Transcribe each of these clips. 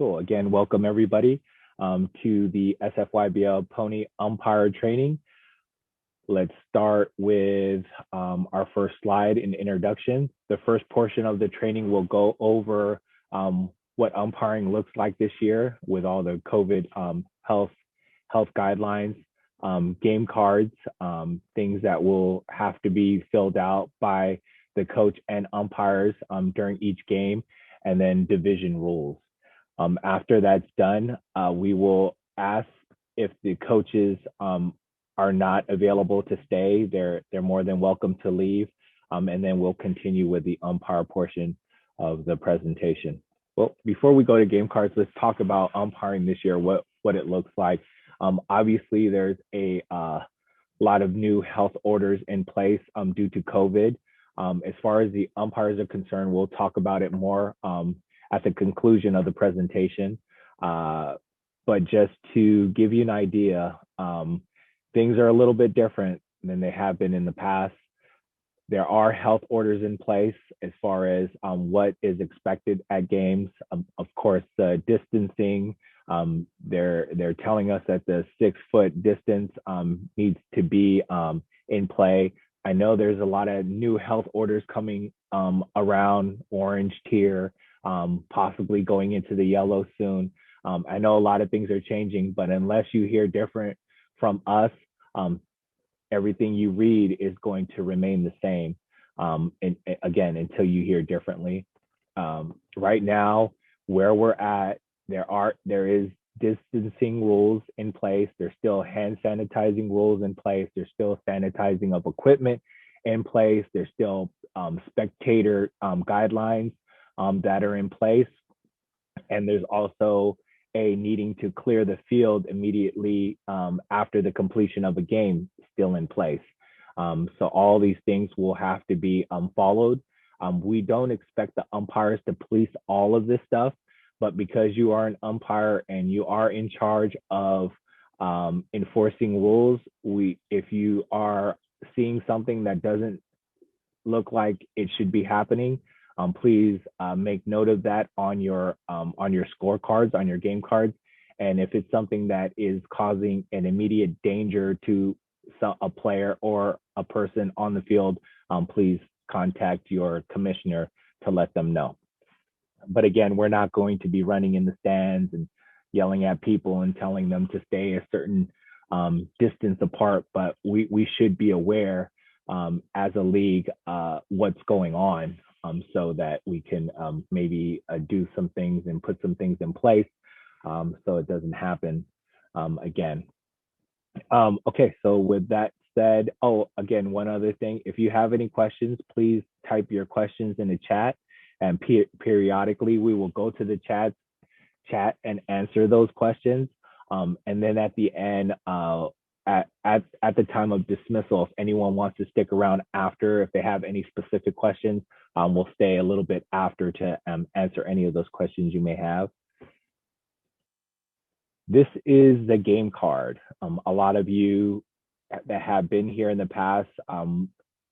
Cool. Again, welcome everybody to the SFYBL Pony Umpire training. Let's start with our first slide in introduction. The first portion of the training will go over what umpiring looks like this year with all the COVID health guidelines, game cards, things that will have to be filled out by the coach and umpires during each game, and then division rules. After that's done, we will ask if the coaches are not available to stay. They're more than welcome to leave, and then we'll continue with the umpire portion of the presentation. Well, before we go to game cards, let's talk about umpiring this year, what it looks like. Obviously, there's a lot of new health orders in place due to COVID. As far as the umpires are concerned, we'll talk about it more at the conclusion of the presentation. But just to give you an idea, things are a little bit different than they have been in the past. There are health orders in place as far as what is expected at games. Of course, the distancing, they're telling us that the 6-foot distance needs to be in play. I know there's a lot of new health orders coming around, orange tier, possibly going into the yellow soon. I know a lot of things are changing, but unless you hear different from us, everything you read is going to remain the same. And again, until you hear differently. Right now, where we're at, there is distancing rules in place. There's still hand sanitizing rules in place. There's still sanitizing of equipment in place. There's still spectator guidelines that are in place. And there's also a needing to clear the field immediately after the completion of a game still in place. So all these things will have to be followed. We don't expect the umpires to police all of this stuff, but because you are an umpire and you are in charge of enforcing rules, if you are seeing something that doesn't look like it should be happening, please make note of that on your scorecards, on your game cards. And if it's something that is causing an immediate danger to a player or a person on the field, please contact your commissioner to let them know. But again, we're not going to be running in the stands and yelling at people and telling them to stay a certain distance apart, but we should be aware as a league what's going on, so that we can maybe do some things and put some things in place so it doesn't happen again. Okay, so with that said, again, one other thing, if you have any questions, please type your questions in the chat, and periodically we will go to the chat and answer those questions. And then at the end, at the time of dismissal, if anyone wants to stick around after, if they have any specific questions, we'll stay a little bit after to answer any of those questions you may have. This is the game card. A lot of you that have been here in the past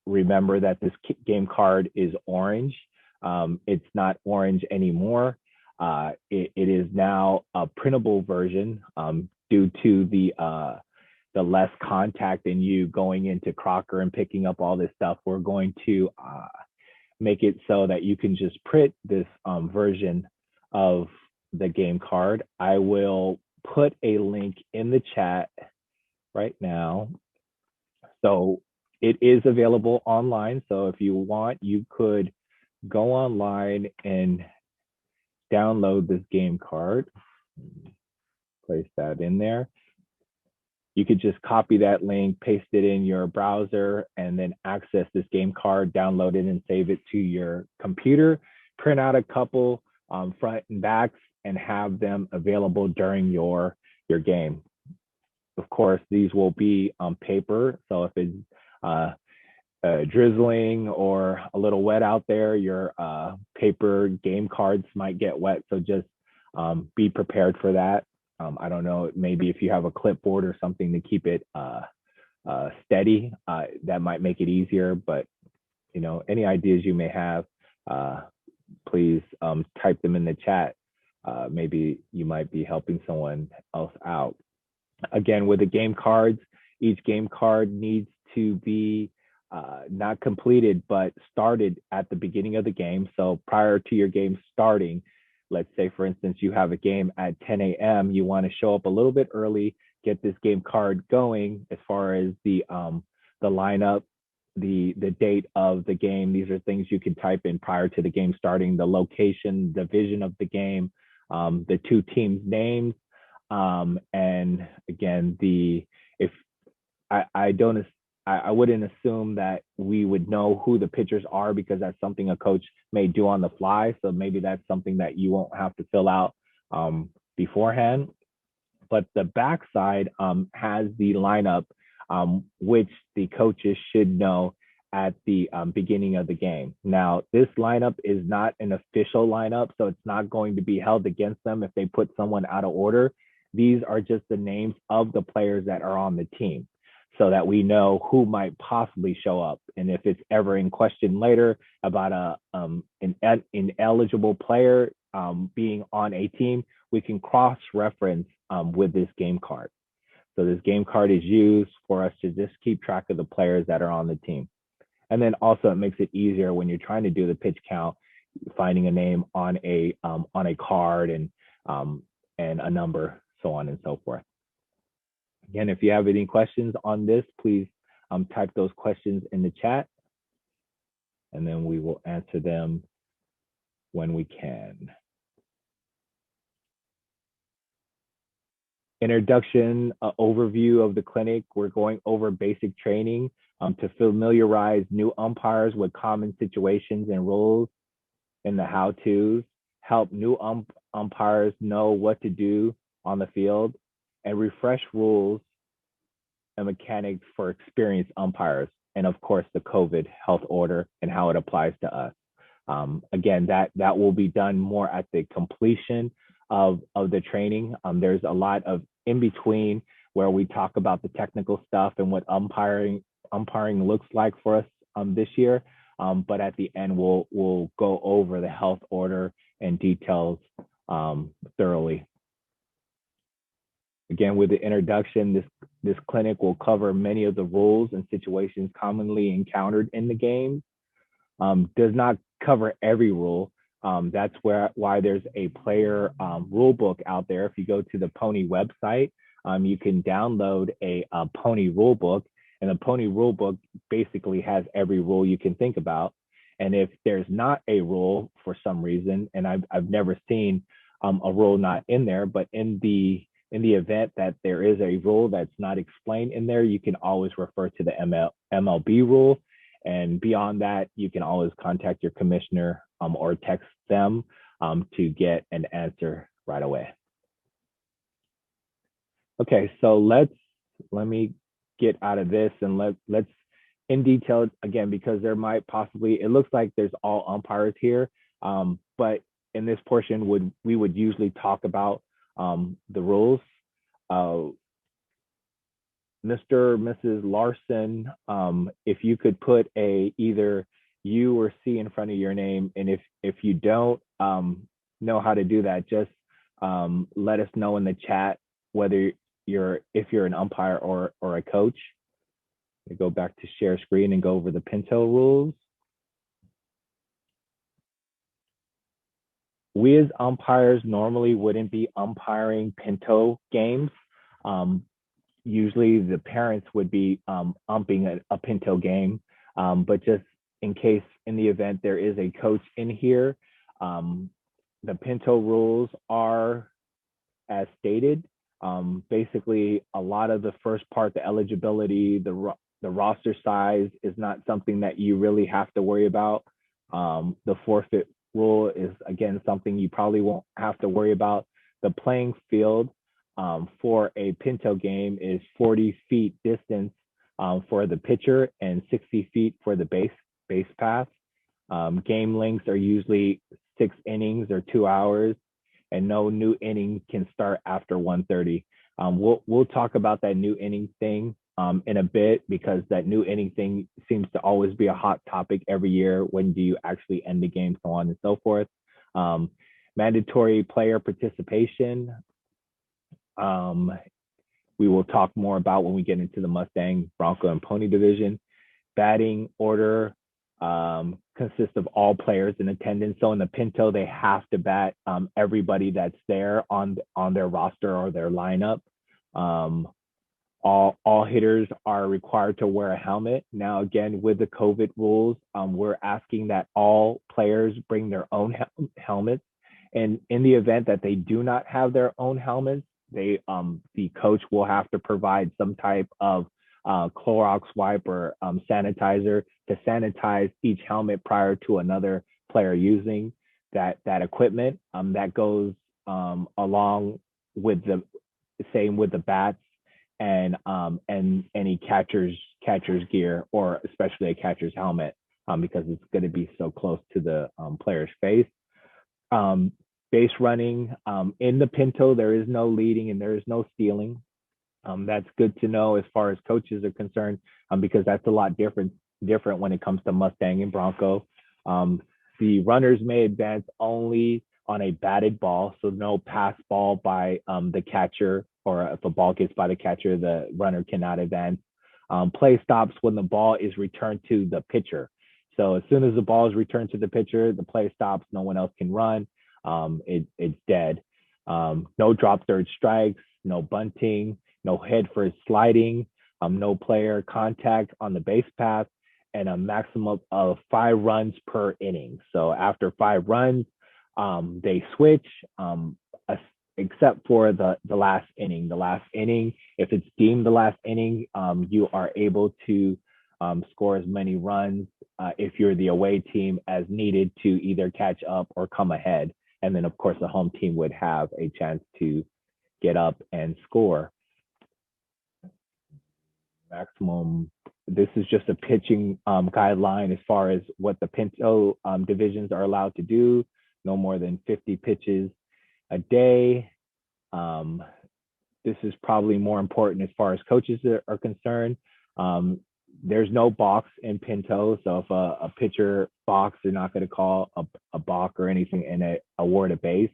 remember that this game card is orange. It's not orange anymore. It is now a printable version due to the less contact and you going into Crocker and picking up all this stuff. We're going to make it so that you can just print this version of the game card. I will put a link in the chat right now. So it is available online. So if you want, you could go online and download this game card. Place that in there. You could just copy that link, paste it in your browser, and then access this game card, download it, and save it to your computer. Print out a couple front and backs and have them available during your game. Of course, these will be on paper. So if it's drizzling or a little wet out there, your paper game cards might get wet. So just be prepared for that. I don't know, maybe if you have a clipboard or something to keep it steady, that might make it easier. But any ideas you may have, please type them in the chat. maybe you might be helping someone else out. Again, with the game cards, each game card needs to be not completed, but started at the beginning of the game. So prior to your game starting, let's say, for instance, you have a game at 10 a.m., you want to show up a little bit early, get this game card going as far as the lineup, the date of the game. These are things you can type in prior to the game starting, the location, the vision of the game, the two teams' names, and again, if I don't I wouldn't assume that we would know who the pitchers are because that's something a coach may do on the fly. So maybe that's something that you won't have to fill out beforehand. But the backside has the lineup, which the coaches should know at the beginning of the game. Now, this lineup is not an official lineup, so it's not going to be held against them if they put someone out of order. These are just the names of the players that are on the team so that we know who might possibly show up. And if it's ever in question later about an ineligible player being on a team, we can cross-reference with this game card. So this game card is used for us to just keep track of the players that are on the team. And then also it makes it easier when you're trying to do the pitch count, finding a name on a card and a number, so on and so forth. Again, if you have any questions on this, please type those questions in the chat, and then we will answer them when we can. Introduction, overview of the clinic. We're going over basic training to familiarize new umpires with common situations and rules and the how-tos, help new umpires know what to do on the field, and refresh rules and mechanics for experienced umpires, and of course the COVID health order and how it applies to us. Again, that will be done more at the completion of the training. There's a lot of in between where we talk about the technical stuff and what umpiring looks like for us this year. But at the end, we'll go over the health order and details thoroughly. Again, with the introduction, this clinic will cover many of the rules and situations commonly encountered in the game. Does not cover every rule. That's why there's a player rule book out there. If you go to the Pony website, you can download a Pony rule book, and the Pony rule book basically has every rule you can think about. And if there's not a rule for some reason, and I've never seen a rule not in there, but in the event that there is a rule that's not explained in there, you can always refer to the MLB rule. And beyond that, you can always contact your commissioner or text them to get an answer right away. Okay, so let me get out of this and let's in detail again, because there might possibly, it looks like there's all umpires here, but in this portion we would usually talk about the rules. Mr. Mrs. Larson, if you could put either U or C in front of your name, and if you don't know how to do that, just let us know in the chat whether if you're an umpire or a coach. We go back to share screen and go over the Pinto rules. We as umpires normally wouldn't be umpiring Pinto games. Usually the parents would be umping a Pinto game, but just in case, in the event there is a coach in here, the Pinto rules are as stated. Basically, a lot of the first part, the eligibility, the roster size is not something that you really have to worry about. The forfeit rule is, again, something you probably won't have to worry about. The playing field for a Pinto game is 40 feet distance for the pitcher and 60 feet for the base path. Game lengths are usually 6 innings or 2 hours, and no new inning can start after 1:30. We'll talk about that new inning thing in a bit, because that new inning thing seems to always be a hot topic every year. When do you actually end the game, so on and so forth. Mandatory player participation. We will talk more about when we get into the Mustang, Bronco, and Pony division. Batting order consists of all players in attendance. So in the Pinto, they have to bat everybody that's there on their roster or their lineup. All hitters are required to wear a helmet. Now, again, with the COVID rules, we're asking that all players bring their own helmets. And in the event that they do not have their own helmets, the coach will have to provide some type of Clorox wipe or sanitizer to sanitize each helmet prior to another player using that equipment. That goes along with the same with the bats and any catcher's gear, or especially a catcher's helmet, because it's going to be so close to the player's face. Base running, in the Pinto, there is no leading and there is no stealing. That's good to know as far as coaches are concerned, because that's a lot different when it comes to Mustang and Bronco. The runners may advance only on a batted ball, so no pass ball by the catcher, or if a ball gets by the catcher, the runner cannot advance. Play stops when the ball is returned to the pitcher. So as soon as the ball is returned to the pitcher, the play stops, no one else can run. It's dead. No drop third strikes, no bunting, no head first sliding, no player contact on the base path, and a maximum of 5 runs per inning. So after 5 runs, they switch, except for the last inning. The last inning, if it's deemed the last inning, you are able to score as many runs if you're the away team as needed to either catch up or come ahead. And then, of course, the home team would have a chance to get up and score. Maximum, this is just a pitching guideline as far as what the Pinto divisions are allowed to do. No more than 50 pitches a day. This is probably more important as far as coaches are concerned. There's no box in Pinto, so if a pitcher box, they're not going to call a balk or anything and award a base.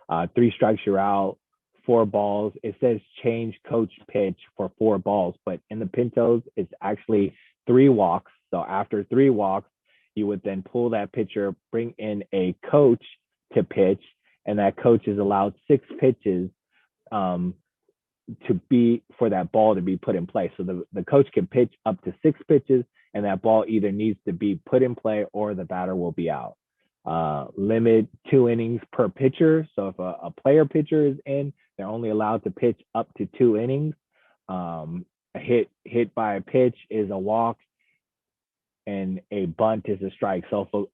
3 strikes, you're out. 4 balls. It says change coach pitch for 4 balls, but in the Pintos, it's actually 3 walks. So after 3 walks, you would then pull that pitcher, bring in a coach to pitch, and that coach is allowed 6 pitches to be for that ball to be put in play. So the coach can pitch up to 6 pitches, and that ball either needs to be put in play or the batter will be out. Limit 2 innings per pitcher. So if a player pitcher is in, they're only allowed to pitch up to 2 innings. A hit by a pitch is a walk, and a bunt is a strike. So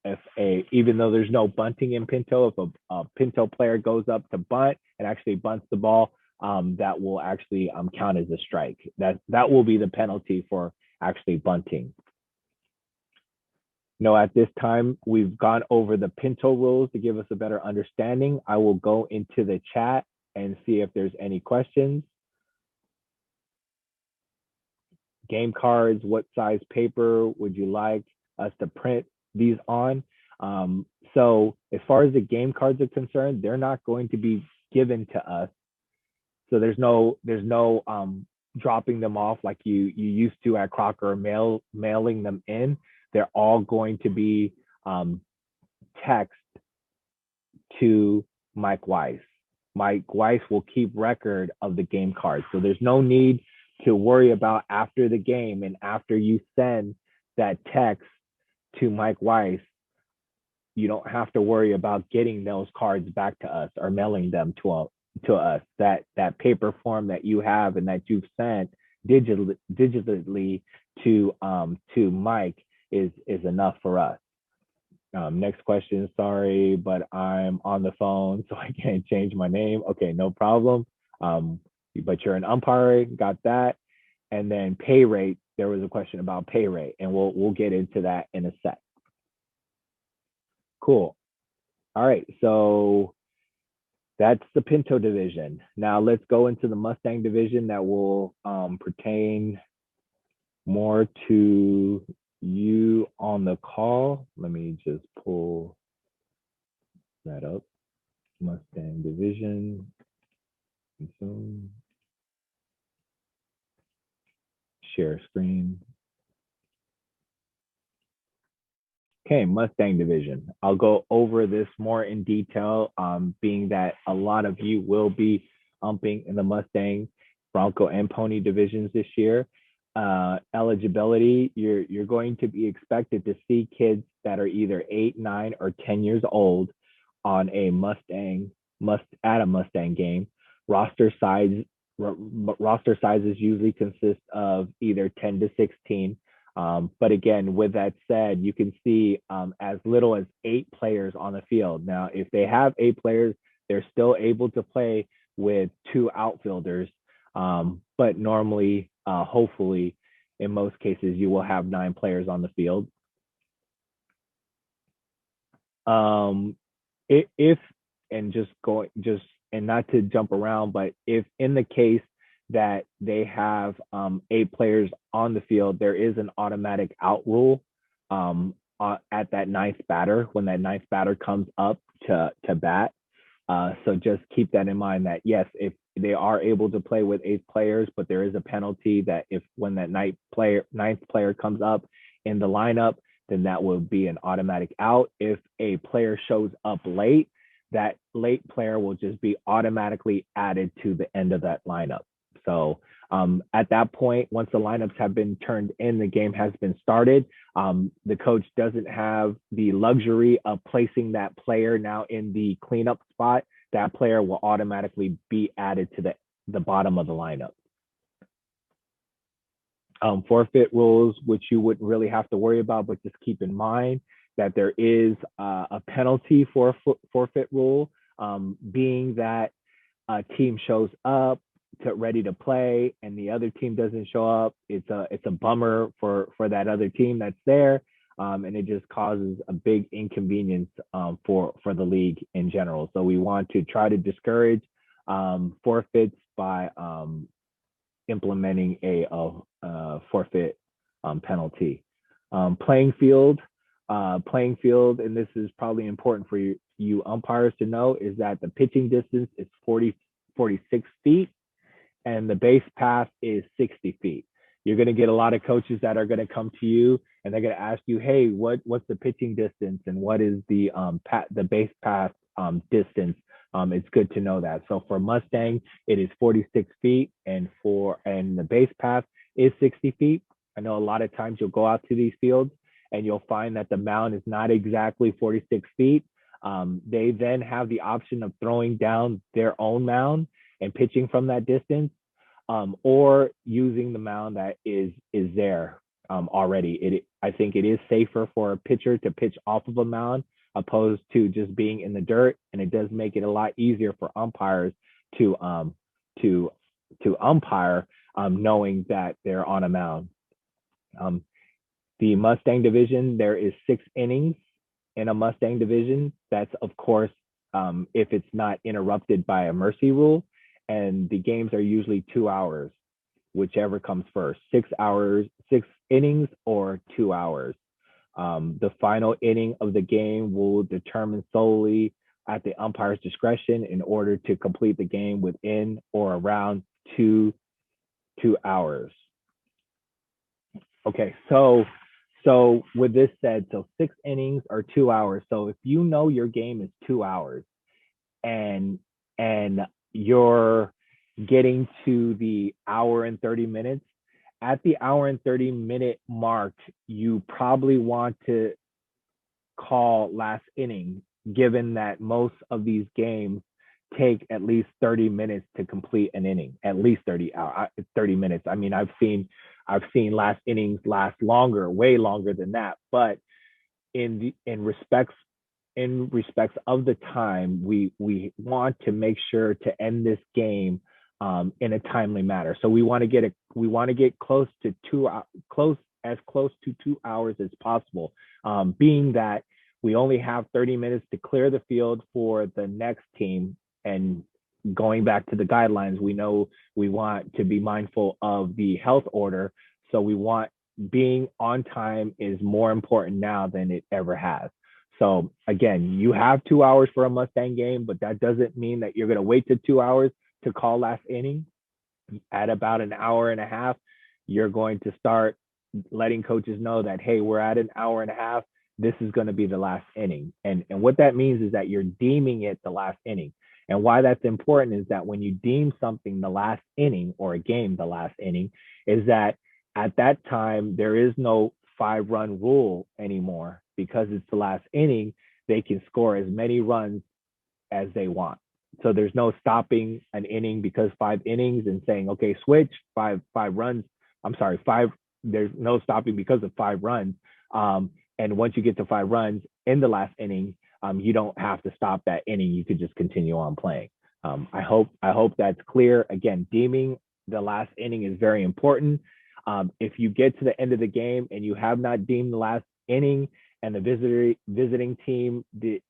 even though there's no bunting in Pinto, if a Pinto player goes up to bunt and actually bunts the ball, that will actually count as a strike. That will be the penalty for actually bunting. At this time, we've gone over the Pinto rules to give us a better understanding. I will go into the chat and see if there's any questions. Game cards, what size paper would you like us to print these on? So as far as the game cards are concerned, they're not going to be given to us. So there's no dropping them off like you used to at Crocker, mailing them in. They're all going to be text to Mike Weiss. Mike Weiss will keep record of the game cards. So there's no need to worry about after the game and after you send that text to Mike Weiss, you don't have to worry about getting those cards back to us or mailing them to us. That paper form that you have and that you've sent digitally to Mike is enough for us. Next question, sorry, but I'm on the phone, so I can't change my name. Okay, no problem. But you're an umpire, got that. And then pay rate, there was a question about pay rate, and we'll get into that in a sec. Cool. All right, so that's the Pinto division. Now let's go into the Mustang division that will pertain more to you on the call. Let me just pull that up. Mustang division. Consume. Share screen. Okay, Mustang division. I'll go over this more in detail, being that a lot of you will be umping in the Mustang, Bronco, and Pony divisions this year. Eligibility, you're going to be expected to see kids that are either 8, 9, or 10 years old on a Mustang, at a Mustang game. Roster size roster sizes usually consist of either 10 to 16. But again, with that said, you can see as little as 8 players on the field. Now, if they have 8 players, they're still able to play with 2 outfielders. But normally, hopefully, in most cases, you will have 9 players on the field. If and and not to jump around, but if in the case that they have 8 players on the field, there is an automatic out rule at that 9th batter when that 9th batter comes up to bat. So just keep that in mind that yes, if they are able to play with 8 players, but there is a penalty that if when that 9th player comes up in the lineup, then that will be an automatic out. If a player shows up late, that late player will just be automatically added to the end of that lineup. So at that point, once the lineups have been turned in, the game has been started. The coach doesn't have the luxury of placing that player now in the cleanup spot. That player will automatically be added to the bottom of the lineup. Forfeit rules, which you wouldn't really have to worry about, but just keep in mind that there is a penalty for a forfeit rule, being that a team shows up ready to play and the other team doesn't show up. It's a bummer for that other team that's there, and it just causes a big inconvenience for the league in general. So we want to try to discourage forfeits by implementing a forfeit penalty. Playing field, and this is probably important for you umpires to know, is that the pitching distance is 46 feet and the base path is 60 feet. You're going to get a lot of coaches that are going to come to you and they're going to ask you, hey, what's the pitching distance and what is the base path distance? It's good to know that. So for Mustang, it is 46 feet, and the base path is 60 feet. I know a lot of times you'll go out to these fields and you'll find that the mound is not exactly 46 feet. They then have the option of throwing down their own mound and pitching from that distance, or using the mound that is there already. I think it is safer for a pitcher to pitch off of a mound opposed to just being in the dirt, and it does make it a lot easier for umpires to umpire, knowing that they're on a mound. The Mustang division, there is 6 innings in a Mustang division. That's of course if it's not interrupted by a mercy rule, and the games are usually 2 hours, whichever comes first, 6 innings or 2 hours. The final inning of the game will determine solely at the umpire's discretion in order to complete the game within or around 2 hours. Okay, so with this said, so 6 innings or 2 hours. So if you know your game is 2 hours and you're getting to the hour and 30 minutes, at the hour and 30-minute mark, you probably want to call last inning, given that most of these games take at least 30 minutes to complete an inning, at least 30 minutes. I mean, I've seen last innings last longer, way longer than that. But in respects of the time, we want to make sure to end this game in a timely manner. So we want to get close to 2 hours as possible, being that we only have 30 minutes to clear the field for the next team. And going back to the guidelines, we know we want to be mindful of the health order. So we want being on time is more important now than it ever has. So again, you have 2 hours for a Mustang game, but that doesn't mean that you're going to wait to 2 hours to call last inning. At about an hour and a half, you're going to start letting coaches know that, hey, we're at an hour and a half. This is going to be the last inning. And what that means is that you're deeming it the last inning. And why that's important is that when you deem something the last inning, or a game the last inning, is that at that time, there is no 5-run rule anymore. Because it's the last inning, they can score as many runs as they want. So there's no stopping an inning because 5 innings and saying, okay, switch, five runs. I'm sorry, 5. There's no stopping because of 5 runs. And once you get to 5 runs in the last inning, you don't have to stop that inning. You could just continue on playing. I hope that's clear. Again, deeming the last inning is very important. If you get to the end of the game and you have not deemed the last inning, and the visiting team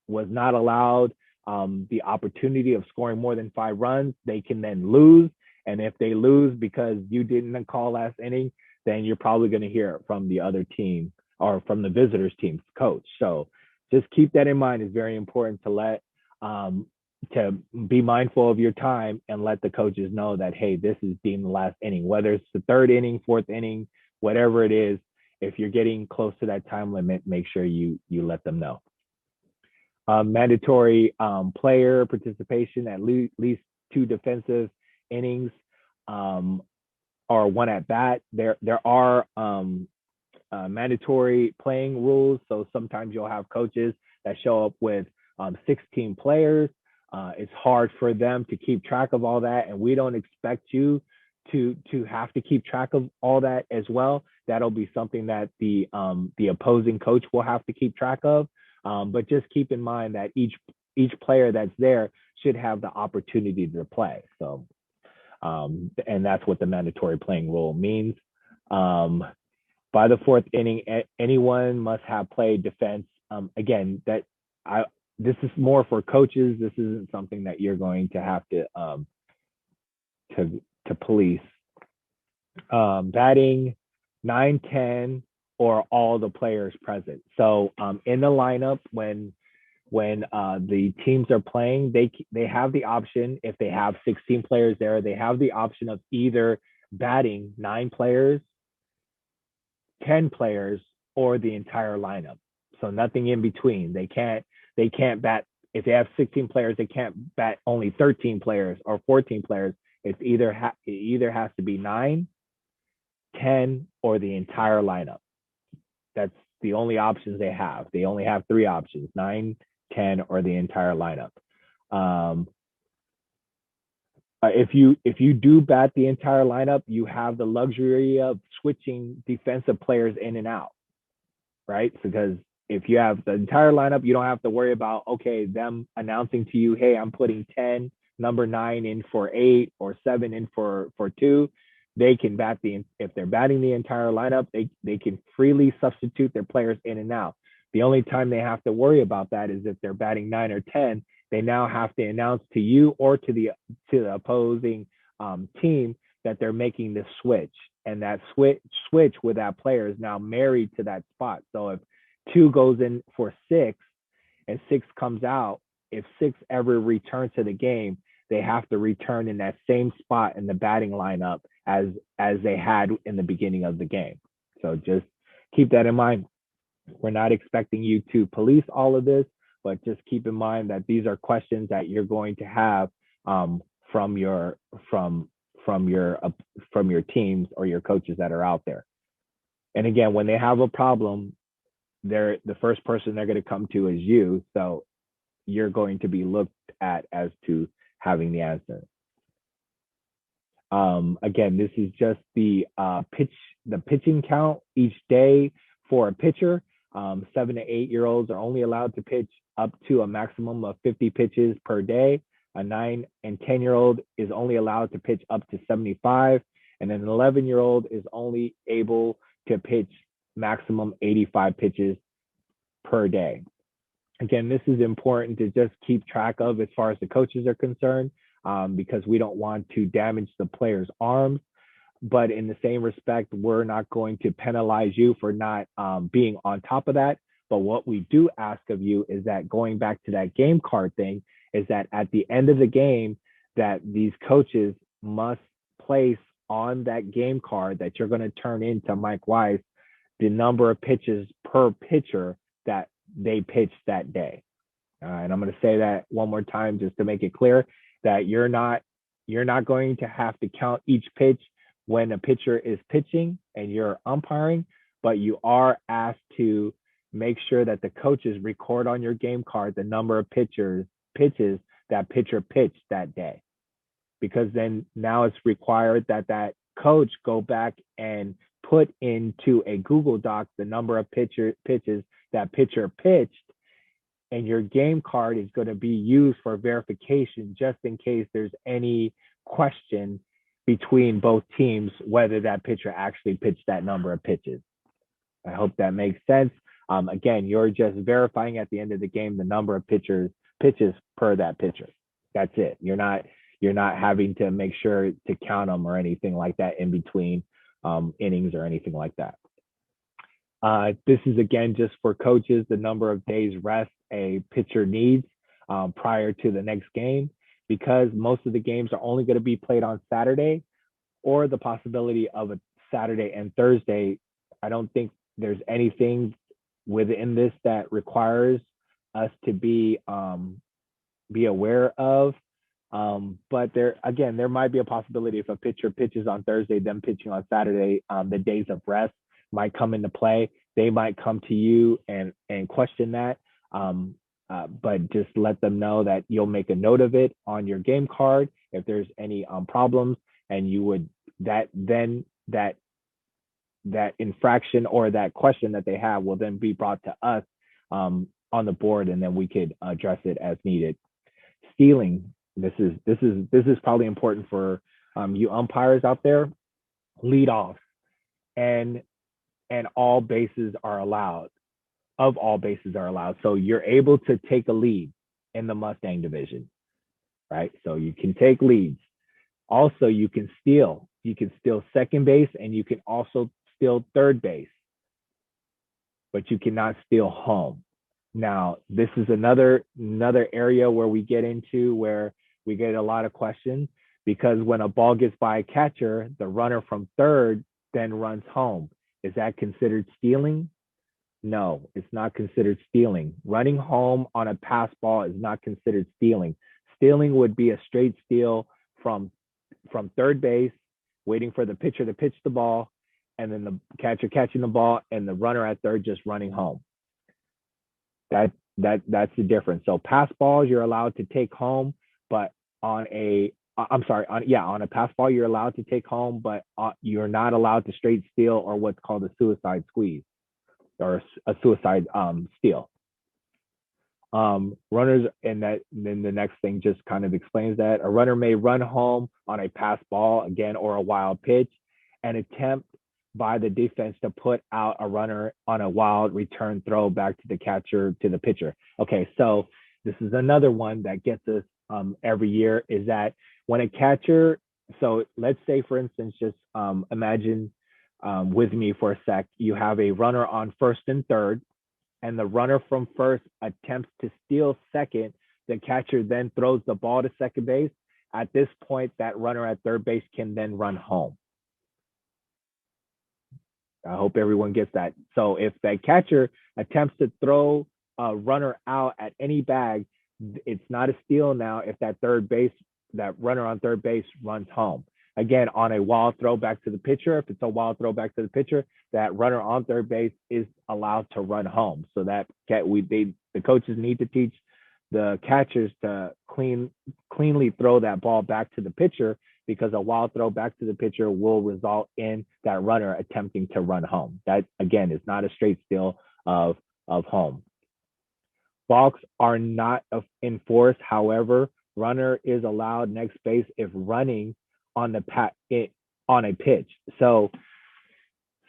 was not allowed the opportunity of scoring more than 5 runs, they can then lose. And if they lose because you didn't call last inning, then you're probably going to hear it from the other team or from the visitors team's coach. So just keep that in mind. It's very important to to be mindful of your time and let the coaches know that, hey, this is deemed the last inning, whether it's the 3rd inning, 4th inning, whatever it is. If you're getting close to that time limit, make sure you let them know. Mandatory player participation, at least 2 defensive innings or 1 at bat. There are mandatory playing rules. So sometimes you'll have coaches that show up with 16 players. It's hard for them to keep track of all that, and we don't expect you to have to keep track of all that as well. That'll be something that the opposing coach will have to keep track of. But just keep in mind that each player that's there should have the opportunity to play. So, and that's what the mandatory playing rule means. By the 4th inning, anyone must have played defense. Again, this is more for coaches. This isn't something that you're going to have to police. Batting 9, 10, or all the players present. So in the lineup, when the teams are playing, they have the option, if they have 16 players there, they have the option of either batting 9 players, 10 players, or the entire lineup. So nothing in between. They can't bat, if they have 16 players, they can't bat only 13 players or 14 players. It either has to be 9, 10, or the entire lineup. That's the only options they have. They only have 3 options: 9, 10, or the entire lineup. If you do bat the entire lineup, you have the luxury of switching defensive players in and out, right? Because if you have the entire lineup, you don't have to worry about, okay, them announcing to you, hey, I'm putting 10, number 9 in for 8, or 7 in for 2. They can bat if they're batting the entire lineup, they can freely substitute their players in and out. The only time they have to worry about that is if they're batting 9 or 10, they now have to announce to you or to the opposing team that they're making this switch. And that switch with that player is now married to that spot. So if 2 goes in for 6 and 6 comes out, if 6 ever returns to the game, they have to return in that same spot in the batting lineup as they had in the beginning of the game. So just keep that in mind. We're not expecting you to police all of this, but just keep in mind that these are questions that you're going to have from your teams or your coaches that are out there. And again, when they have a problem, the first person they're going to come to is you. So you're going to be looked at as to having the answer. Again, this is just the pitching count each day for a pitcher. 7 to 8-year-olds are only allowed to pitch up to a maximum of 50 pitches per day. A 9 and 10-year-old is only allowed to pitch up to 75, and an 11-year-old is only able to pitch maximum 85 pitches per day. Again, this is important to just keep track of as far as the coaches are concerned, because we don't want to damage the players' arms. But in the same respect, we're not going to penalize you for not being on top of that. But what we do ask of you is that, going back to that game card thing, is that at the end of the game, that these coaches must place on that game card that you're going to turn into Mike Weiss the number of pitches per pitcher that they pitched that day. And I'm going to say that one more time just to make it clear that you're not going to have to count each pitch when a pitcher is pitching and you're umpiring, but you are asked to make sure that the coaches record on your game card the number of pitches that pitcher pitched that day. Because then now it's required that that coach go back and put into a Google Doc the number of pitches that pitcher pitched, and your game card is going to be used for verification just in case there's any question between both teams whether that pitcher actually pitched that number of pitches. I hope that makes sense. Again, you're just verifying at the end of the game the number of pitches per that pitcher. That's it. You're not having to make sure to count them or anything like that in between innings or anything like that. This is, again, just for coaches, the number of days rest a pitcher needs prior to the next game, because most of the games are only going to be played on Saturday, or the possibility of a Saturday and Thursday. I don't think there's anything within this that requires us to be aware of. But there might be a possibility if a pitcher pitches on Thursday, them pitching on Saturday, the days of rest might come into play. They might come to you and question that. But just let them know that you'll make a note of it on your game card if there's any problems, and you would that infraction or that question that they have will then be brought to us on the board, and then we could address it as needed. Stealing. This is probably important for you umpires out there. Lead off, and all bases are allowed. All bases are allowed. So you're able to take a lead in the Mustang division, right? So you can take leads. Also, you can steal. You can steal second base, and you can also steal third base, but you cannot steal home. Now, this is another area where we get a lot of questions, because when a ball gets by a catcher, the runner from third then runs home. Is that considered stealing? No, it's not considered stealing. Running home on a pass ball is not considered stealing. Stealing would be a straight steal from third base, waiting for the pitcher to pitch the ball, and then the catcher catching the ball and the runner at third just running home. That's the difference. So pass balls you're allowed to take home, but on a pass ball you're allowed to take home, but you're not allowed to straight steal, or what's called a suicide squeeze, or a suicide steal. Runners, and then the next thing just kind of explains that a runner may run home on a pass ball, again, or a wild pitch, and attempt by the defense to put out a runner on a wild return throw back to the catcher, to the pitcher. Okay, so this is another one that gets us every year, is that when a catcher, so let's say, for instance, just imagine with me for a sec, you have a runner on first and third, and the runner from first attempts to steal second. The catcher then throws the ball to second base. At this point, that runner at third base can then run home. I hope everyone gets that. So if that catcher attempts to throw a runner out at any bag, it's not a steal now if that runner on third base runs home. Again, on a wild throw back to the pitcher, if it's a wild throw back to the pitcher, that runner on third base is allowed to run home. So that the coaches need to teach the catchers to cleanly throw that ball back to the pitcher, because a wild throw back to the pitcher will result in that runner attempting to run home. That, again, is not a straight steal of home. Balks are not enforced. However, runner is allowed next base if running on a pitch. So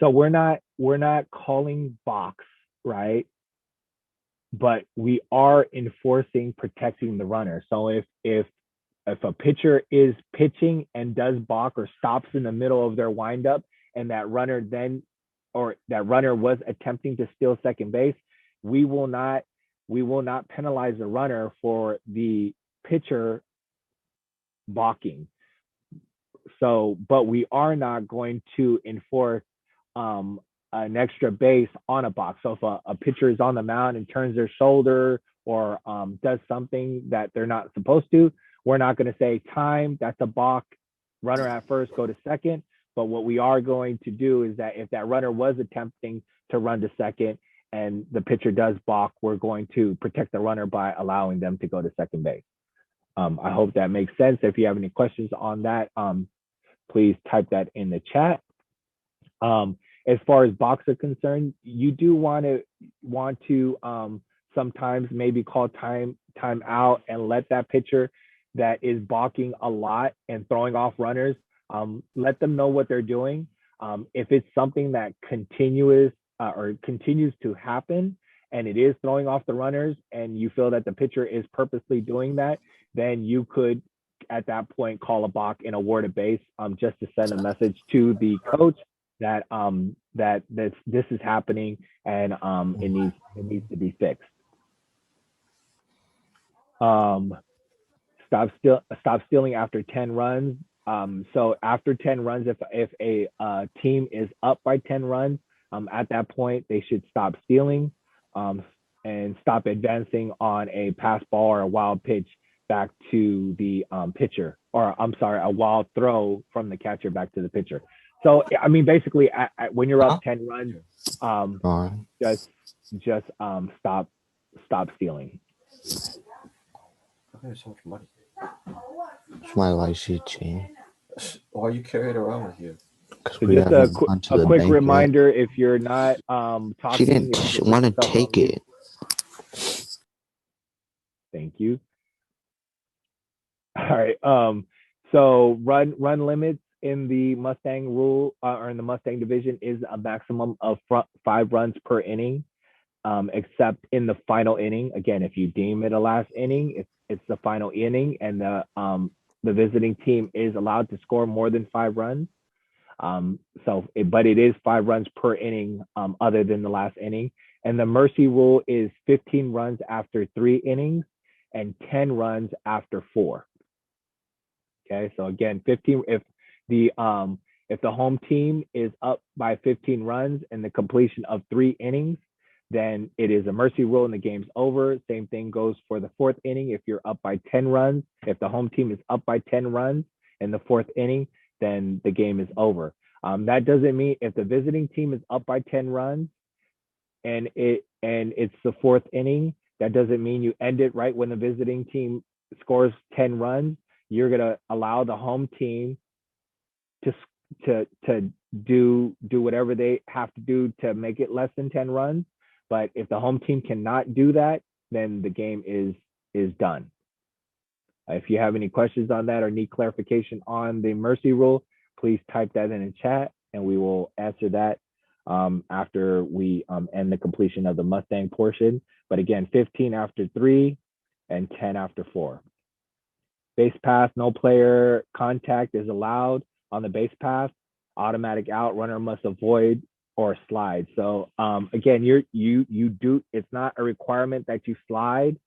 we're not calling balks, right? But we are enforcing protecting the runner. So if a pitcher is pitching and does balk or stops in the middle of their windup, and that runner was attempting to steal second base, we will not penalize the runner for the pitcher balking. So, but we are not going to enforce an extra base on a box. So if a pitcher is on the mound and turns their shoulder or does something that they're not supposed to, we're not going to say time, that's a balk, runner at first, go to second. But what we are going to do is that if that runner was attempting to run to second and the pitcher does balk, we're going to protect the runner by allowing them to go to second base. I hope that makes sense. If you have any questions on that, please type that in the chat. As far as balks are concerned, you do want to sometimes maybe call time out and let that pitcher that is balking a lot and throwing off runners, let them know what they're doing. If it's something that continues to happen and it is throwing off the runners and you feel that the pitcher is purposely doing that, then you could at that point call a balk and award a base, just to send a message to the coach that this is happening and it needs to be fixed. Stop stealing after 10 runs. So after 10 runs, if a team is up by 10 runs, at that point they should stop stealing and stop advancing on a pass ball or a wild pitch back to the pitcher, or I'm sorry, a wild throw from the catcher back to the pitcher. So I mean, basically, when you're up 10 runs, just stop stealing. Okay, so much money. It's my YC chain. Why you carry it around with you? So just a quick reminder, if you're not talking, she didn't want to take it. Thank you. All right. So run limits in the Mustang rule or in the Mustang division is a maximum of 5 runs per inning, except in the final inning. Again, if you deem it a last inning, it's the final inning, and the visiting team is allowed to score more than 5 runs. But it is 5 runs per inning, other than the last inning. And the mercy rule is 15 runs after 3 innings and 10 runs after 4. Okay, so again, 15. If the home team is up by 15 runs and the completion of 3 innings, then it is a mercy rule and the game's over. Same thing goes for the 4th inning. If you're up by 10 runs, if the home team is up by 10 runs in the 4th inning, then the game is over. That doesn't mean if the visiting team is up by 10 runs and it's the 4th inning, that doesn't mean you end it right when the visiting team scores 10 runs. You're gonna allow the home team to do whatever they have to do to make it less than 10 runs. But if the home team cannot do that, then the game is done. If you have any questions on that or need clarification on the mercy rule, please type that in the chat and we will answer that after we end the completion of the Mustang portion. But again, 15 after 3 and 10 after 4. Base pass, no player contact is allowed on the base pass. Automatic out, runner must avoid or slide. So again, you do, it's not a requirement that you slide,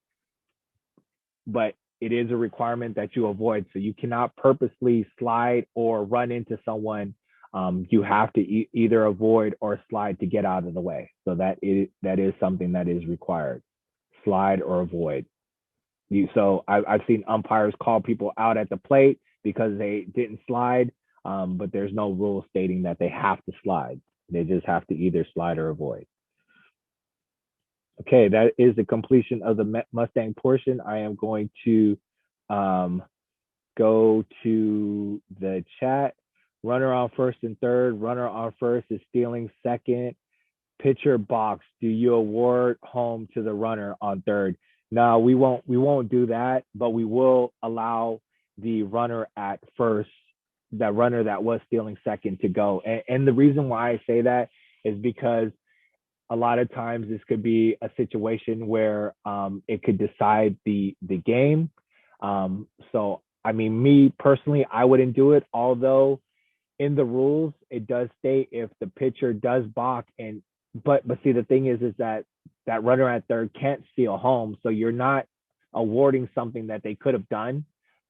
but it is a requirement that you avoid. So you cannot purposely slide or run into someone. You have to either avoid or slide to get out of the way. So that is something that is required, slide or avoid. So I've seen umpires call people out at the plate because they didn't slide, but there's no rule stating that they have to slide. They just have to either slide or avoid. Okay, that is the completion of the Mustang portion. I am going to go to the chat. Runner on first and third. Runner on first is stealing second. Pitcher box. Do you award home to the runner on third? No, we won't do that, but we will allow the runner at first, that runner that was stealing second, to go. And the reason why I say that is because a lot of times this could be a situation where it could decide the game. So, I mean, me personally, I wouldn't do it, although in the rules, it does state if the pitcher does balk but see, the thing is that that runner at third can't steal home, so you're not awarding something that they could have done.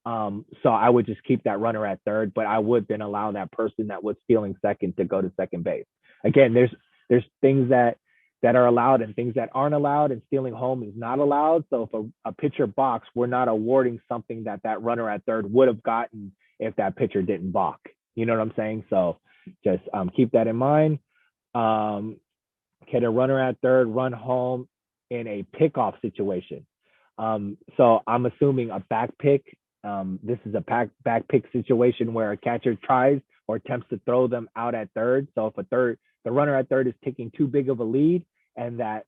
So I would just keep that runner at third, but I would then allow that person that was stealing second to go to second base. Again, there's things that are allowed and things that aren't allowed, and stealing home is not allowed. So if a pitcher balks, we're not awarding something that runner at third would have gotten if that pitcher didn't balk. You know what I'm saying? So just keep that in mind. Can a runner at third run home in a pickoff situation? So I'm assuming a back pick. This is a back pick situation where a catcher tries or attempts to throw them out at third. So if the runner at third is taking too big of a lead, and that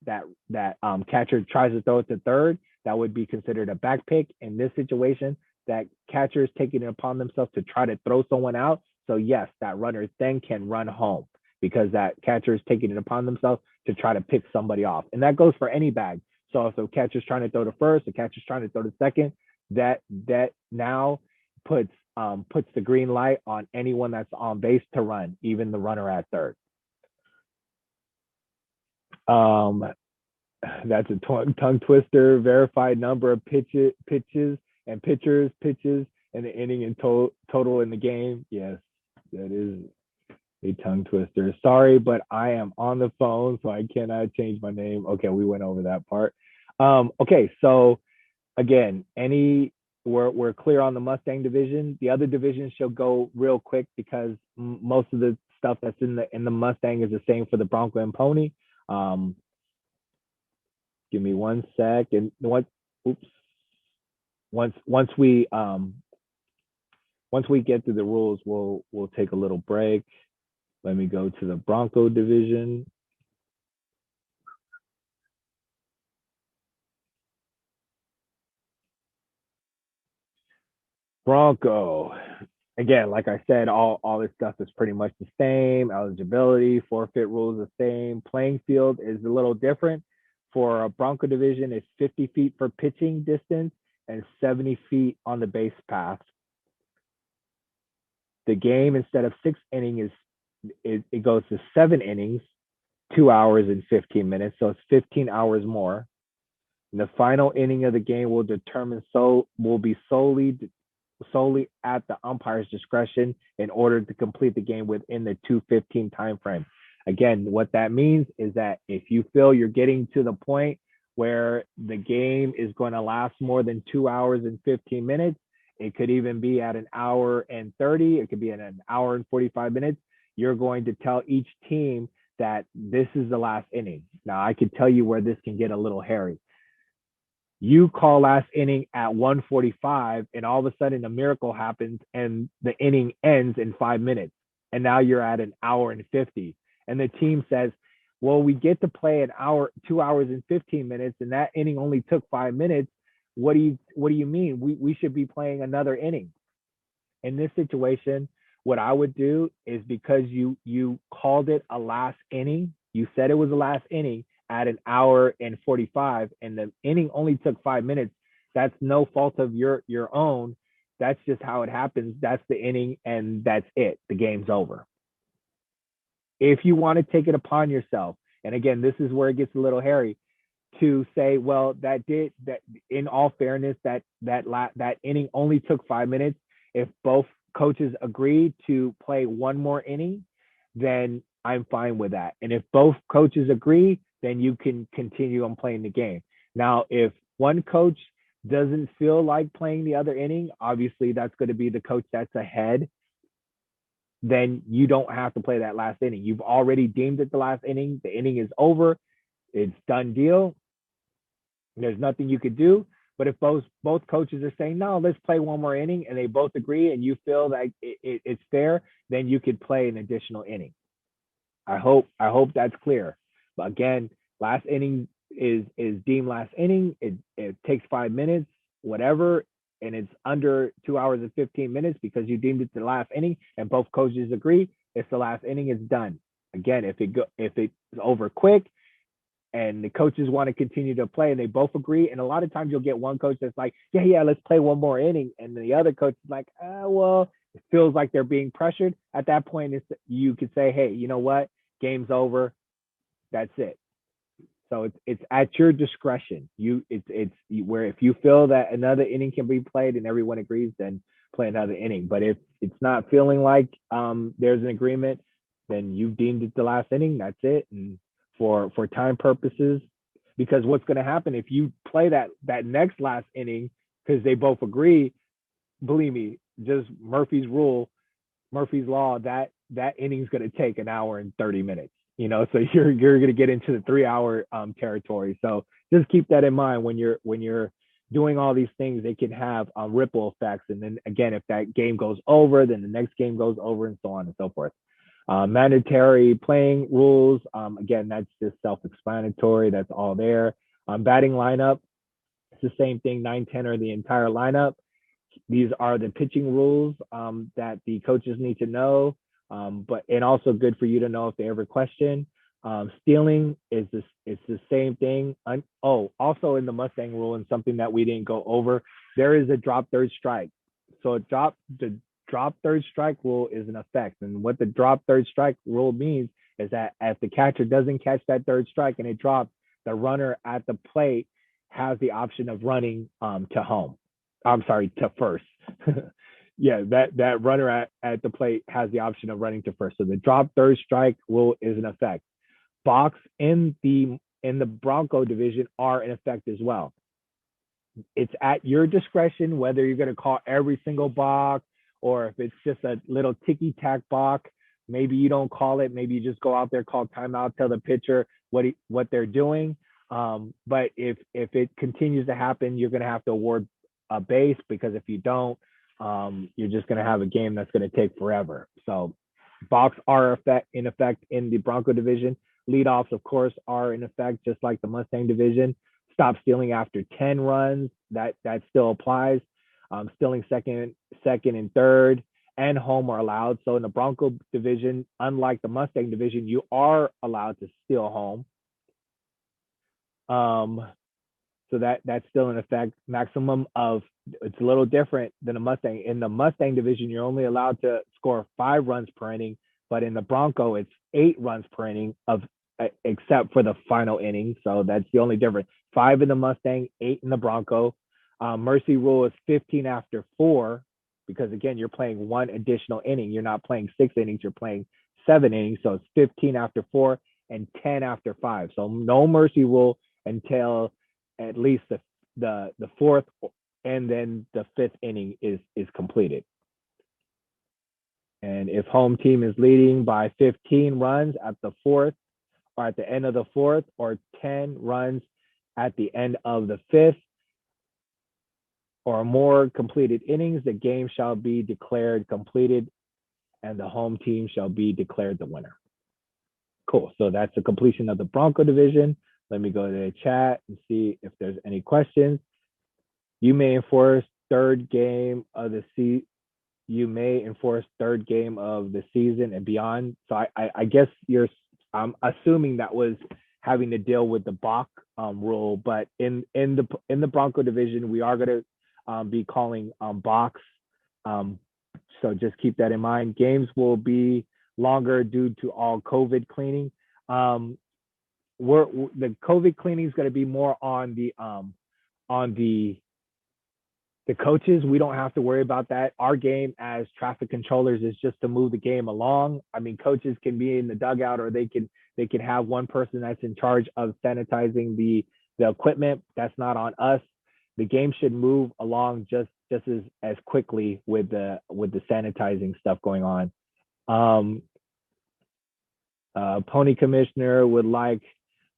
catcher tries to throw it to third, that would be considered a back pick. In this situation, that catcher is taking it upon themselves to try to throw someone out. So yes, that runner then can run home because that catcher is taking it upon themselves to try to pick somebody off. And that goes for any bag. So if the catcher's trying to throw to first, the catcher's trying to throw to second, that now puts the green light on anyone that's on base to run, even the runner at third. That's a tongue twister. Verified number of pitches and pitchers pitches and the inning in total in the game. Yes, that is a tongue twister. Sorry, but I am on the phone, so I cannot change my name. Okay, we went over that part. Okay, so again, we're clear on the Mustang division. The other divisions shall go real quick because most of the stuff that's in the Mustang is the same for the Bronco and Pony. Give me 1 sec, and once we get through the rules, we'll take a little break. Let me go to the Bronco division. Bronco. Again, like I said, all this stuff is pretty much the same. Eligibility, forfeit rules the same. Playing field is a little different. For a Bronco division, it's 50 feet for pitching distance and 70 feet on the base path. The game, instead of 6 innings, it goes to 7 innings, 2 hours and 15 minutes. So it's 15 hours more. And the final inning of the game will be solely at the umpire's discretion in order to complete the game within the 2:15 time frame. Again, what that means is that if you feel you're getting to the point where the game is going to last more than 2 hours and 15 minutes, it could even be at 1 hour and 30, it could be at 1 hour and 45 minutes, you're going to tell each team that this is the last inning. Now, I could tell you where this can get a little hairy. You call last inning at 1:45, and all of a sudden a miracle happens and the inning ends in 5 minutes. And now you're at 1 hour and 50. And the team says, well, we get to play 2 hours and 15 minutes, and that inning only took 5 minutes. What do you mean? We should be playing another inning. In this situation, what I would do is, because you called it a last inning, you said it was a last inning at 1 hour and 45, and the inning only took 5 minutes. That's no fault of your own. That's just how it happens. That's the inning, and that's it. The game's over. If you want to take it upon yourself, and again, this is where it gets a little hairy, to say, well, that in all fairness, that inning only took 5 minutes. If both coaches agree to play one more inning, then I'm fine with that. And if both coaches agree, then you can continue on playing the game. Now, if one coach doesn't feel like playing the other inning, obviously that's going to be the coach that's ahead. Then you don't have to play that last inning. You've already deemed it the last inning. The inning is over. It's done deal. There's nothing you could do. But if both coaches are saying, no, let's play one more inning, and they both agree, and you feel like it's fair, then you could play an additional inning. I hope that's clear. But again, last inning is deemed last inning. It takes 5 minutes, whatever, and it's under 2 hours and 15 minutes because you deemed it the last inning, and both coaches agree it's the last inning. It's done. Again, if it's over quick, and the coaches want to continue to play and they both agree, and a lot of times you'll get one coach that's like, yeah, let's play one more inning, and the other coach is like, well, it feels like they're being pressured. At that point, you could say, hey, you know what, game's over, that's it. So it's at your discretion. Where if you feel that another inning can be played and everyone agrees, then play another inning. But if it's not feeling like there's an agreement, then you've deemed it the last inning. That's it. And for time purposes, because what's going to happen if you play that next last inning because they both agree, believe me, just Murphy's law, that inning's going to take an hour and 30 minutes. So you're going to get into the 3-hour territory. So just keep that in mind when you're doing all these things. They can have ripple effects, and then again, if that game goes over, then the next game goes over, and so on and so forth. Mandatory playing rules, again, that's just self-explanatory. That's all there. Batting lineup, it's the same thing. 9, 10 or the entire lineup. These are the pitching rules that the coaches need to know, and also good for you to know if they ever question. Stealing is the same thing. Also in the Mustang rule, and something that we didn't go over, there is a drop third strike. So the drop third strike rule is in effect, and what the drop third strike rule means is that if the catcher doesn't catch that third strike and it drops, the runner at the plate has the option of running to first. Yeah, that runner at the plate has the option of running to first. So the drop third strike rule is in effect. Box in the Bronco division are in effect as well. It's at your discretion whether you're going to call every single box or if it's just a little ticky-tack box. Maybe you don't call it. Maybe you just go out there, call timeout, tell the pitcher what they're doing. But if it continues to happen, you're going to have to award a base, because if you don't, you're just going to have a game that's going to take forever. So box are in effect in the Bronco division. Leadoffs, of course, are in effect just like the Mustang division. Stop stealing after 10 runs, that still applies. Stealing second and third and home are allowed. So in the Bronco division, unlike the Mustang division, you are allowed to steal home. So that's still in effect. Maximum of, it's a little different than a Mustang. In the Mustang division, you're only allowed to score 5 runs per inning, but in the Bronco, it's 8 runs per inning except for the final inning. So that's the only difference. 5 in the Mustang, 8 in the Bronco. Mercy rule is 15 after 4, because again, you're playing 1 additional inning. You're not playing 6 innings, you're playing 7 innings. So it's 15 after 4 and 10 after 5. So no mercy rule until at least the 4th, and then the 5th inning is completed. And if home team is leading by 15 runs at the 4th, or at the end of the 4th, or 10 runs at the end of the 5th, or more completed innings, the game shall be declared completed, and the home team shall be declared the winner. Cool. So that's the completion of the Bronco division. Let me go to the chat and see if there's any questions. You may enforce third game of the season. You may enforce third game of the season and beyond. So I guess I'm assuming that was having to deal with the Bach rule, but in the Bronco division, we are going to be calling box. So just keep that in mind. Games will be longer due to all COVID cleaning. The COVID cleaning is going to be more on the coaches. We don't have to worry about that. Our game as traffic controllers is just to move the game along. I mean, coaches can be in the dugout, or they can have one person that's in charge of sanitizing the equipment. That's not on us. The game should move along just as quickly with the sanitizing stuff going on. Pony Commissioner would like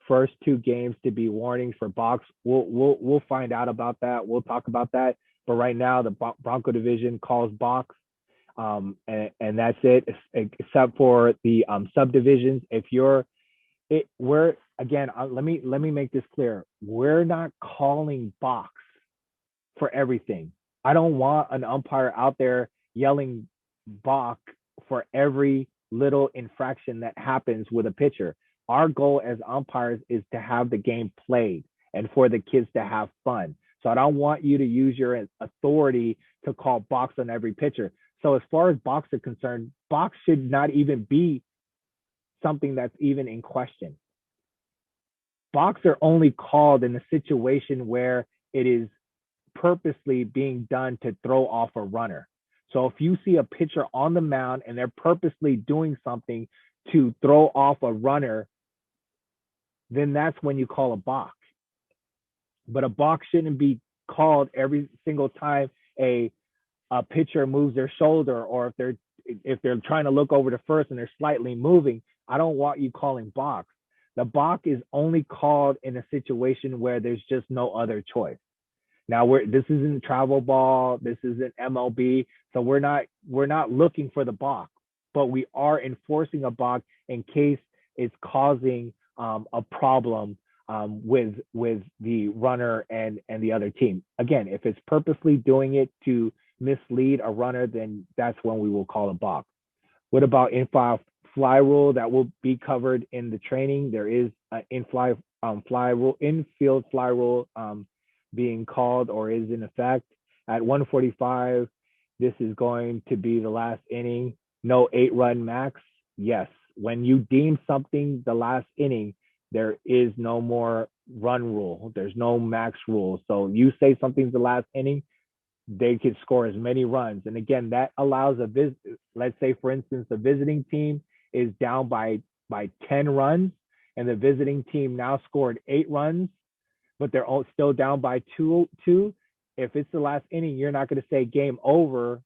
first 2 games to be warnings for box. We'll find out about that. We'll talk about that. But right now, the Bronco division calls box, and that's it, except for the subdivisions. Let me make this clear. We're not calling box for everything. I don't want an umpire out there yelling balk for every little infraction that happens with a pitcher. Our goal as umpires is to have the game played and for the kids to have fun. So I don't want you to use your authority to call box on every pitcher. So as far as box are concerned, box should not even be something that's even in question. balks are only called in a situation where it is purposely being done to throw off a runner. So if you see a pitcher on the mound and they're purposely doing something to throw off a runner, then that's when you call a balk. But a balk shouldn't be called every single time a pitcher moves their shoulder, or if they're trying to look over to first and they're slightly moving. I don't want you calling balks. The balk is only called in a situation where there's just no other choice. Now this isn't travel ball, this isn't MLB, so we're not looking for the balk, but we are enforcing a balk in case it's causing a problem with the runner and the other team. Again, if it's purposely doing it to mislead a runner, then that's when we will call a balk. What about infield fly rule? That will be covered in the training. There is an infield fly rule being called or is in effect. At 145, this is going to be the last inning. No 8-run max. Yes, when you deem something the last inning, there is no more run rule. There's no max rule. So you say something's the last inning, they could score as many runs. And again, that allows let's say, for instance, the visiting team is down by 10 runs and the visiting team now scored 8 runs, but they're all still down by two. If it's the last inning, you're not going to say game over,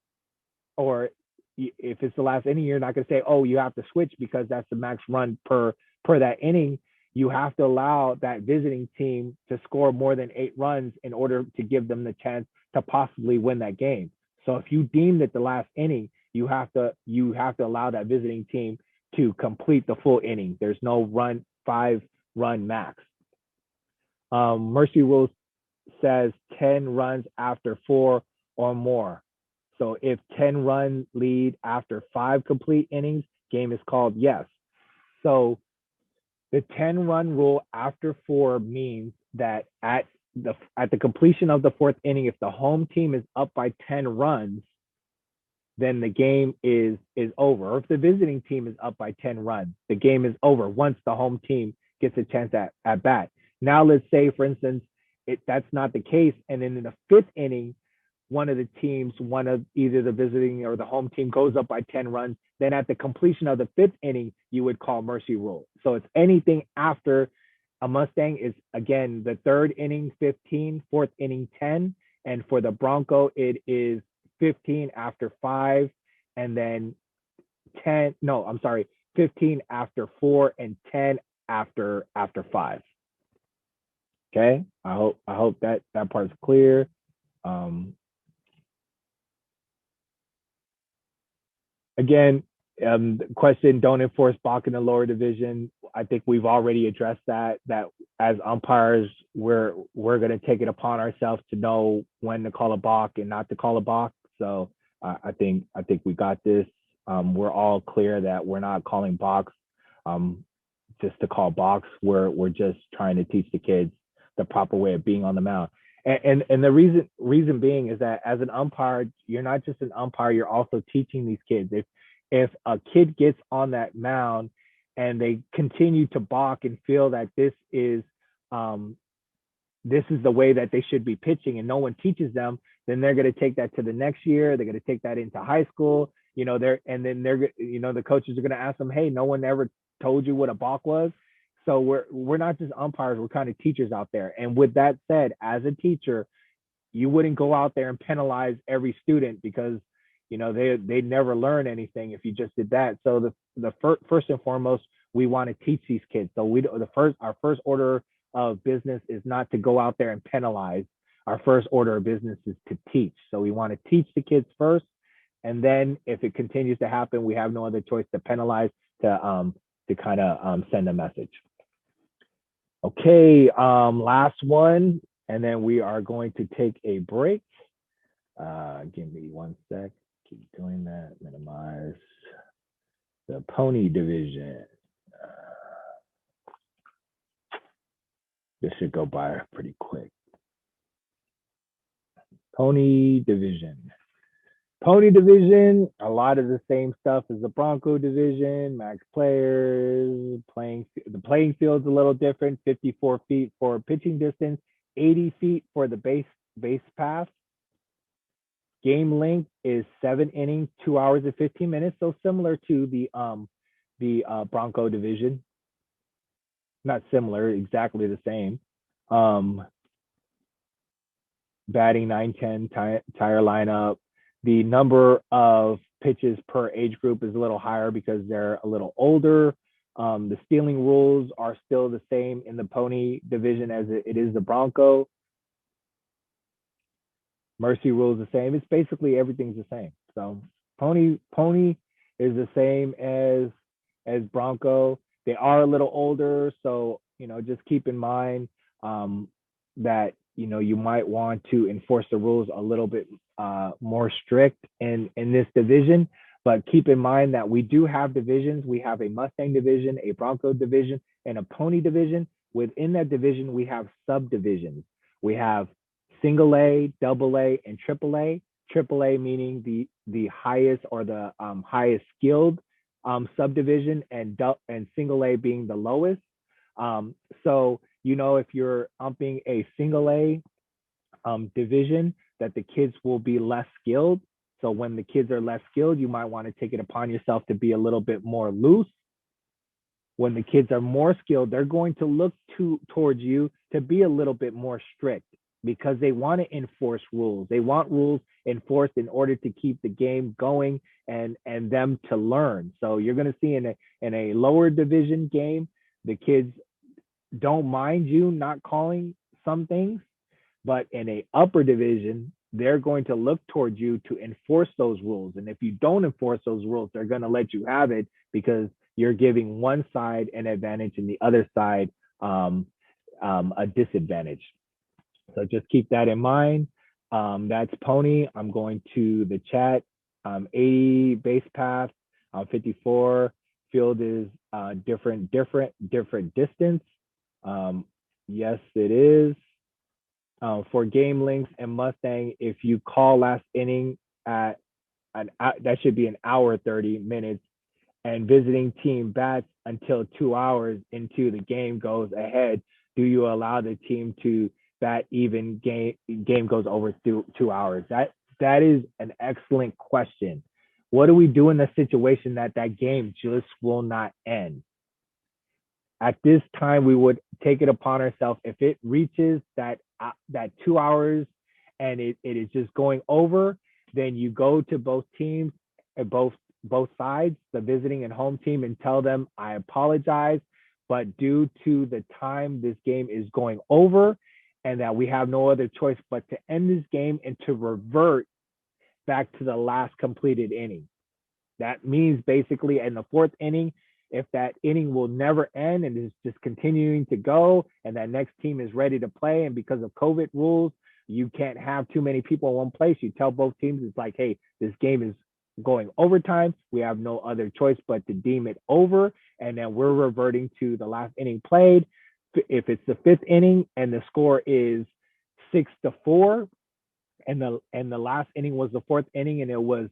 or if it's the last inning, you're not going to say, oh, you have to switch because that's the max run per that inning. You have to allow that visiting team to score more than 8 runs in order to give them the chance to possibly win that game. So if you deem that the last inning, you have to allow that visiting team to complete the full inning. There's no 5-run max. Mercy rule says 10 runs after 4 or more. So if 10 run lead after 5 complete innings, game is called yes. So the 10-run rule after 4 means that at the completion of the 4th inning, if the home team is up by 10 runs, then the game is over. Or if the visiting team is up by 10 runs, the game is over once the home team gets a chance at bat. Now, let's say, for instance, that's not the case, and then in the 5th inning, one of either the visiting or the home team goes up by 10 runs, then at the completion of the 5th inning, you would call mercy rule. So it's anything after a Mustang is, again, the 3rd inning, 15, 4th inning, 10. And for the Bronco, it is 15 after 5, and then 15 after 4 and 10 after 5. Okay, I hope that part's clear. Again, question, don't enforce balk in the lower division. I think we've already addressed that as umpires, we're going to take it upon ourselves to know when to call a balk and not to call a balk. So I think we got this. We're all clear that we're not calling balks just to call balks. We're just trying to teach the kids the proper way of being on the mound. And the reason being is that as an umpire, you're not just an umpire, you're also teaching these kids. If a kid gets on that mound and they continue to balk and feel that this is the way that they should be pitching and no one teaches them, then they're going to take that to the next year. They're going to take that into high school, the coaches are going to ask them, hey, no one ever told you what a balk was. So we're not just umpires, we're kind of teachers out there. And with that said, as a teacher, you wouldn't go out there and penalize every student because they never learn anything if you just did that. So the first and foremost, we want to teach these kids. So our first order of business is not to go out there and penalize. Our first order of business is to teach. So we want to teach the kids first, and then if it continues to happen, we have no other choice to penalize to kind of send a message. Okay, last one, and then we are going to take a break. Give me one sec. Keep doing that. Minimize the pony division. This should go by pretty quick. Pony division. Pony division, a lot of the same stuff as the Bronco division. Max players, the playing field's a little different. 54 feet for pitching distance, 80 feet for the base path. Game length is 7 innings, 2 hours and 15 minutes. So similar to the Bronco division. Not similar, exactly the same. Batting 9-10 tire lineup. The number of pitches per age group is a little higher because they're a little older. The stealing rules are still the same in the pony division as it is the Bronco. Mercy rule is the same. It's basically everything's the same. So pony is the same as Bronco. They are a little older, so just keep in mind that you might want to enforce the rules a little bit more strict in this division. But keep in mind that we do have divisions. We have a Mustang division, a Bronco division, and a pony division. Within that division, we have subdivisions. We have single A, double A, and triple A. Triple A meaning the highest or the highest skilled subdivision, and single A being the lowest. So if you're umping a single A division, that the kids will be less skilled. So when the kids are less skilled, you might want to take it upon yourself to be a little bit more loose. When the kids are more skilled, they're going to look towards you to be a little bit more strict because they want to enforce rules. They want rules enforced in order to keep the game going and them to learn. So you're going to see in a lower division game, the kids don't mind you not calling some things, but in a upper division, they're going to look towards you to enforce those rules. And if you don't enforce those rules, they're going to let you have it because you're giving one side an advantage and the other side a disadvantage. So just keep that in mind. That's pony. I'm going to the chat. 80 base path, 54 field is different distance. Yes, it is. For game lengths and Mustang, if you call last inning at that should be an hour 30 minutes, and visiting team bats until 2 hours into the game goes ahead, do you allow the team to bat even game goes over 2 hours? That is an excellent question. What do we do in the situation that game just will not end? At this time, we would take it upon ourselves, if it reaches that 2 hours and it is just going over, then you go to both teams, both sides, the visiting and home team, and tell them, I apologize, but due to the time this game is going over and that we have no other choice but to end this game and to revert back to the last completed inning. That means basically in the fourth inning, if that inning will never end and is just continuing to go and that next team is ready to play, and because of COVID rules, you can't have too many people in one place, you tell both teams, it's like, hey, this game is going overtime. We have no other choice but to deem it over. And then we're reverting to the last inning played. If it's the fifth inning and the score is 6-4, and the last inning was the fourth inning and it was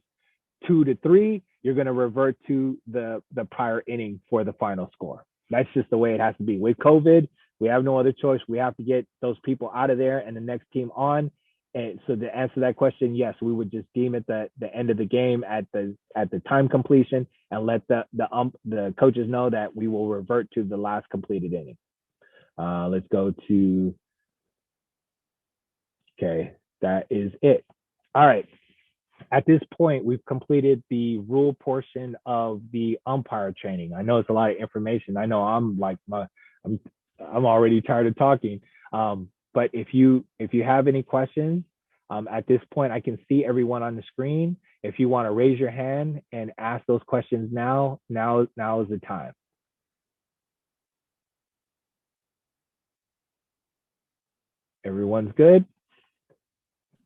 2-3, you're going to revert to the prior inning for the final score. That's just the way it has to be. With COVID, we have no other choice. We have to get those people out of there and the next team on. And so to answer that question, yes, we would just deem it the end of the game at the time completion and let the coaches know that we will revert to the last completed inning. Let's go to, okay, that is it. All right. At this point, we've completed the rule portion of the umpire training. I know it's a lot of information. I know I'm already tired of talking. But if you have any questions, at this point, I can see everyone on the screen. If you want to raise your hand and ask those questions now is the time. Everyone's good?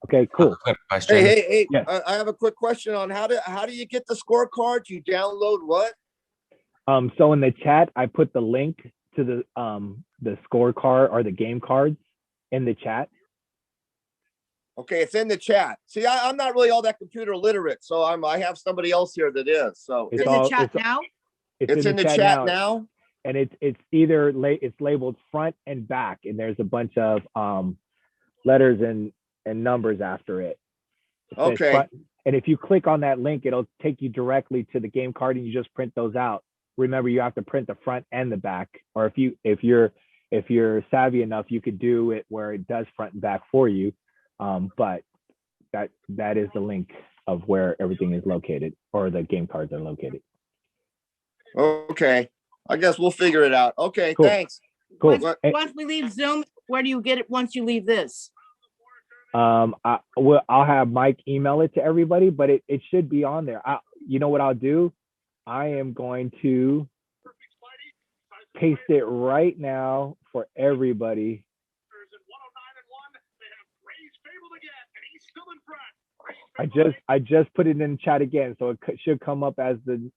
Okay, cool. Hey, yes. I have a quick question on how do you get the scorecard? You download what? So in the chat, I put the link to the scorecard or the game cards in the chat. Okay, it's in the chat. See, I'm not really all that computer literate, so I have somebody else here that is. So It's in all- the chat it's- now? it's in the chat now. And it's either it's labeled front and back, and there's a bunch of letters and numbers after it. It says Okay. front, and if you click on that link, it'll take you directly to the game card, and you just print those out. Remember, you have to print the front and the back, or if you're savvy enough, you could do it where it does front and back for you. But that is the link of where everything is located, or the game cards are located. Okay. I guess we'll figure it out. Okay, Cool. thanks. Cool. Once we leave Zoom, where do you get it once you leave this? I'll have Mike email it to everybody, but it should be on there. You know what I'll do? I am going to paste it right now for everybody. I just put it in the chat again, so it should come up as the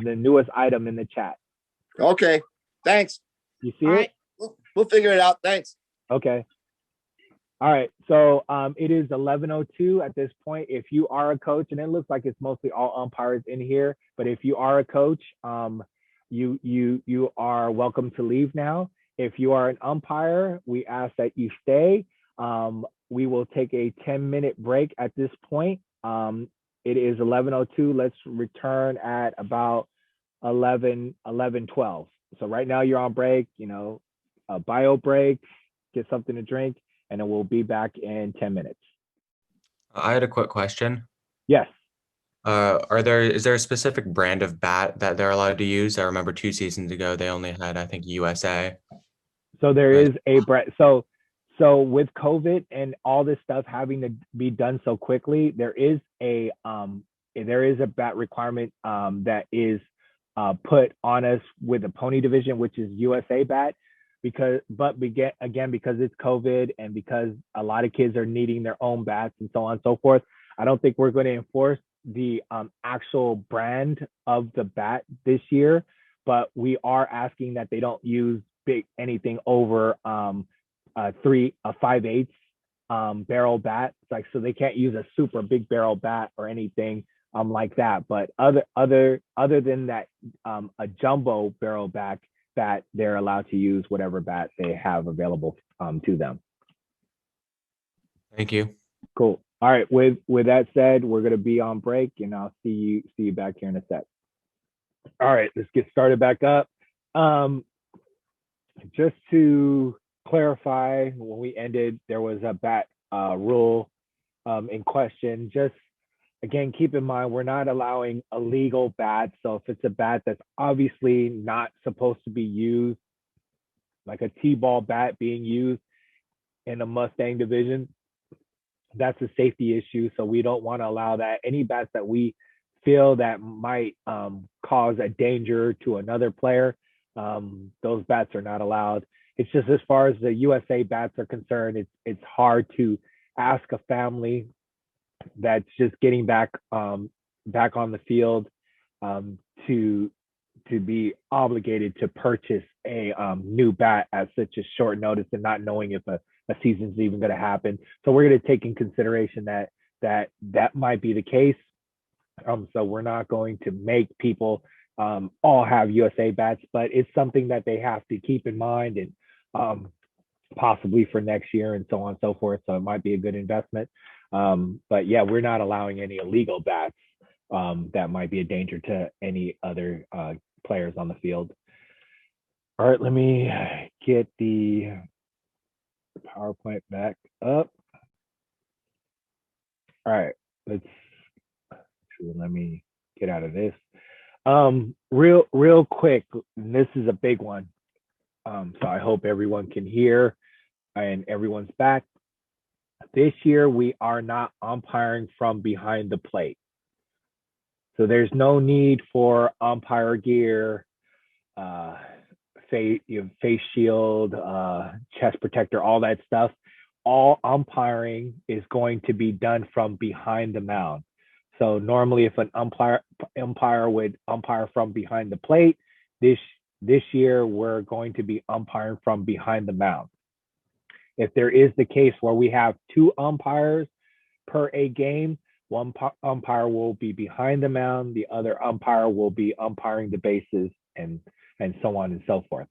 newest item in the chat. Okay, thanks. You see All it? right. We'll figure it out. Thanks. Okay. All right. So it is 11:02 at this point. If you are a coach, and it looks like it's mostly all umpires in here, but if you are a coach, you are welcome to leave now. If you are an umpire, we ask that you stay. We will take a 10-minute break at this point. It is 11:02. Let's return at about 11:12. So right now you're on break, a bio break, get something to drink, and then we'll be back in 10 minutes. I had a quick question. Yes. Is there a specific brand of bat that they're allowed to use? I remember 2 seasons ago, they only had, I think, USA. So there Right. is a brand. So with COVID and all this stuff having to be done so quickly, there is a bat requirement that is put on us with the pony division, which is USA bat, because it's COVID and because a lot of kids are needing their own bats and so on and so forth. I don't think we're going to enforce the actual brand of the bat this year, but we are asking that they don't use anything over 5/8 barrel bat. Like, so they can't use a super big barrel bat or anything like that. But other than that, a jumbo barrel bat, they're allowed to use whatever bat they have available to them. Thank you. Cool. All right. With that said, we're gonna be on break, and I'll see you back here in a sec. All right, let's get started back up. Just to clarify, when we ended, there was a bat rule in question. Just again, keep in mind, we're not allowing illegal bats. So if it's a bat that's obviously not supposed to be used, like a T-ball bat being used in a Mustang division, that's a safety issue. So we don't want to allow that. Any bats that we feel that might cause a danger to another player, those bats are not allowed. It's just, as far as the USA bats are concerned, it's hard to ask a family that's just getting back on the field to be obligated to purchase a new bat at such a short notice and not knowing if a season's even going to happen. So we're going to take in consideration that might be the case. So we're not going to make people all have USA bats, but it's something that they have to keep in mind, and possibly for next year and so on and so forth. So it might be a good investment. But yeah, we're not allowing any illegal bats that might be a danger to any other players on the field. All right, let me get the PowerPoint back up. All right, let me get out of this. Real quick, and this is a big one. So I hope everyone can hear and everyone's back. This year, we are not umpiring from behind the plate. So there's no need for umpire gear, face shield, chest protector, all that stuff. All umpiring is going to be done from behind the mound. So normally, if an umpire would umpire from behind the plate, this year we're going to be umpiring from behind the mound. If there is the case where we have 2 umpires per a game. One umpire will be behind the mound, the other umpire will be umpiring the bases, and so on and so forth.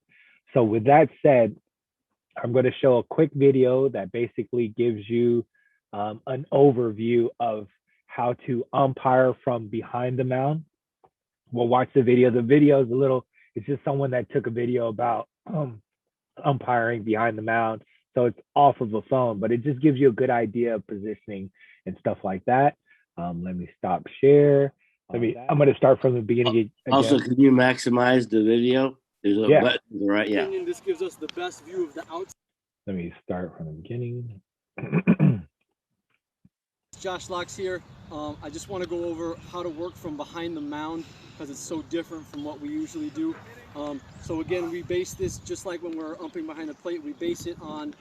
So with that said, I'm going to show a quick video that basically gives you an overview of how to umpire from behind the mound. We'll watch the video. The video is it's just someone that took a video about umpiring behind the mound. So it's off of a phone, but it just gives you a good idea of positioning and stuff like that. Let me stop share. I'm going to start from the beginning again. Also, can you maximize the video? There's a button, right? Yeah. This gives us the best view of the outside. Let me start from the beginning. Josh Locks here. I just want to go over how to work from behind the mound because it's so different from what we usually do. So again, we base this just like when we're umping behind the plate. We base it on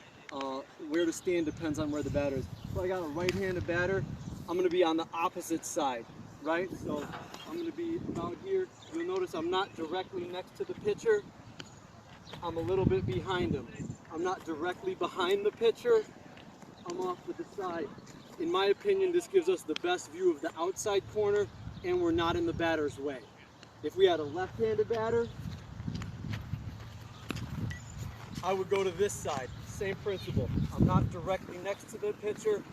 where to stand depends on where the batter is. So I got a right-handed batter. I'm going to be on the opposite side, right? So I'm going to be about here. You'll notice I'm not directly next to the pitcher. I'm a little bit behind him. I'm not directly behind the pitcher. I'm off to the side. In my opinion, this gives us the best view of the outside corner, and we're not in the batter's way. If we had a left-handed batter, I would go to this side. Same principle. I'm not directly next to the pitcher.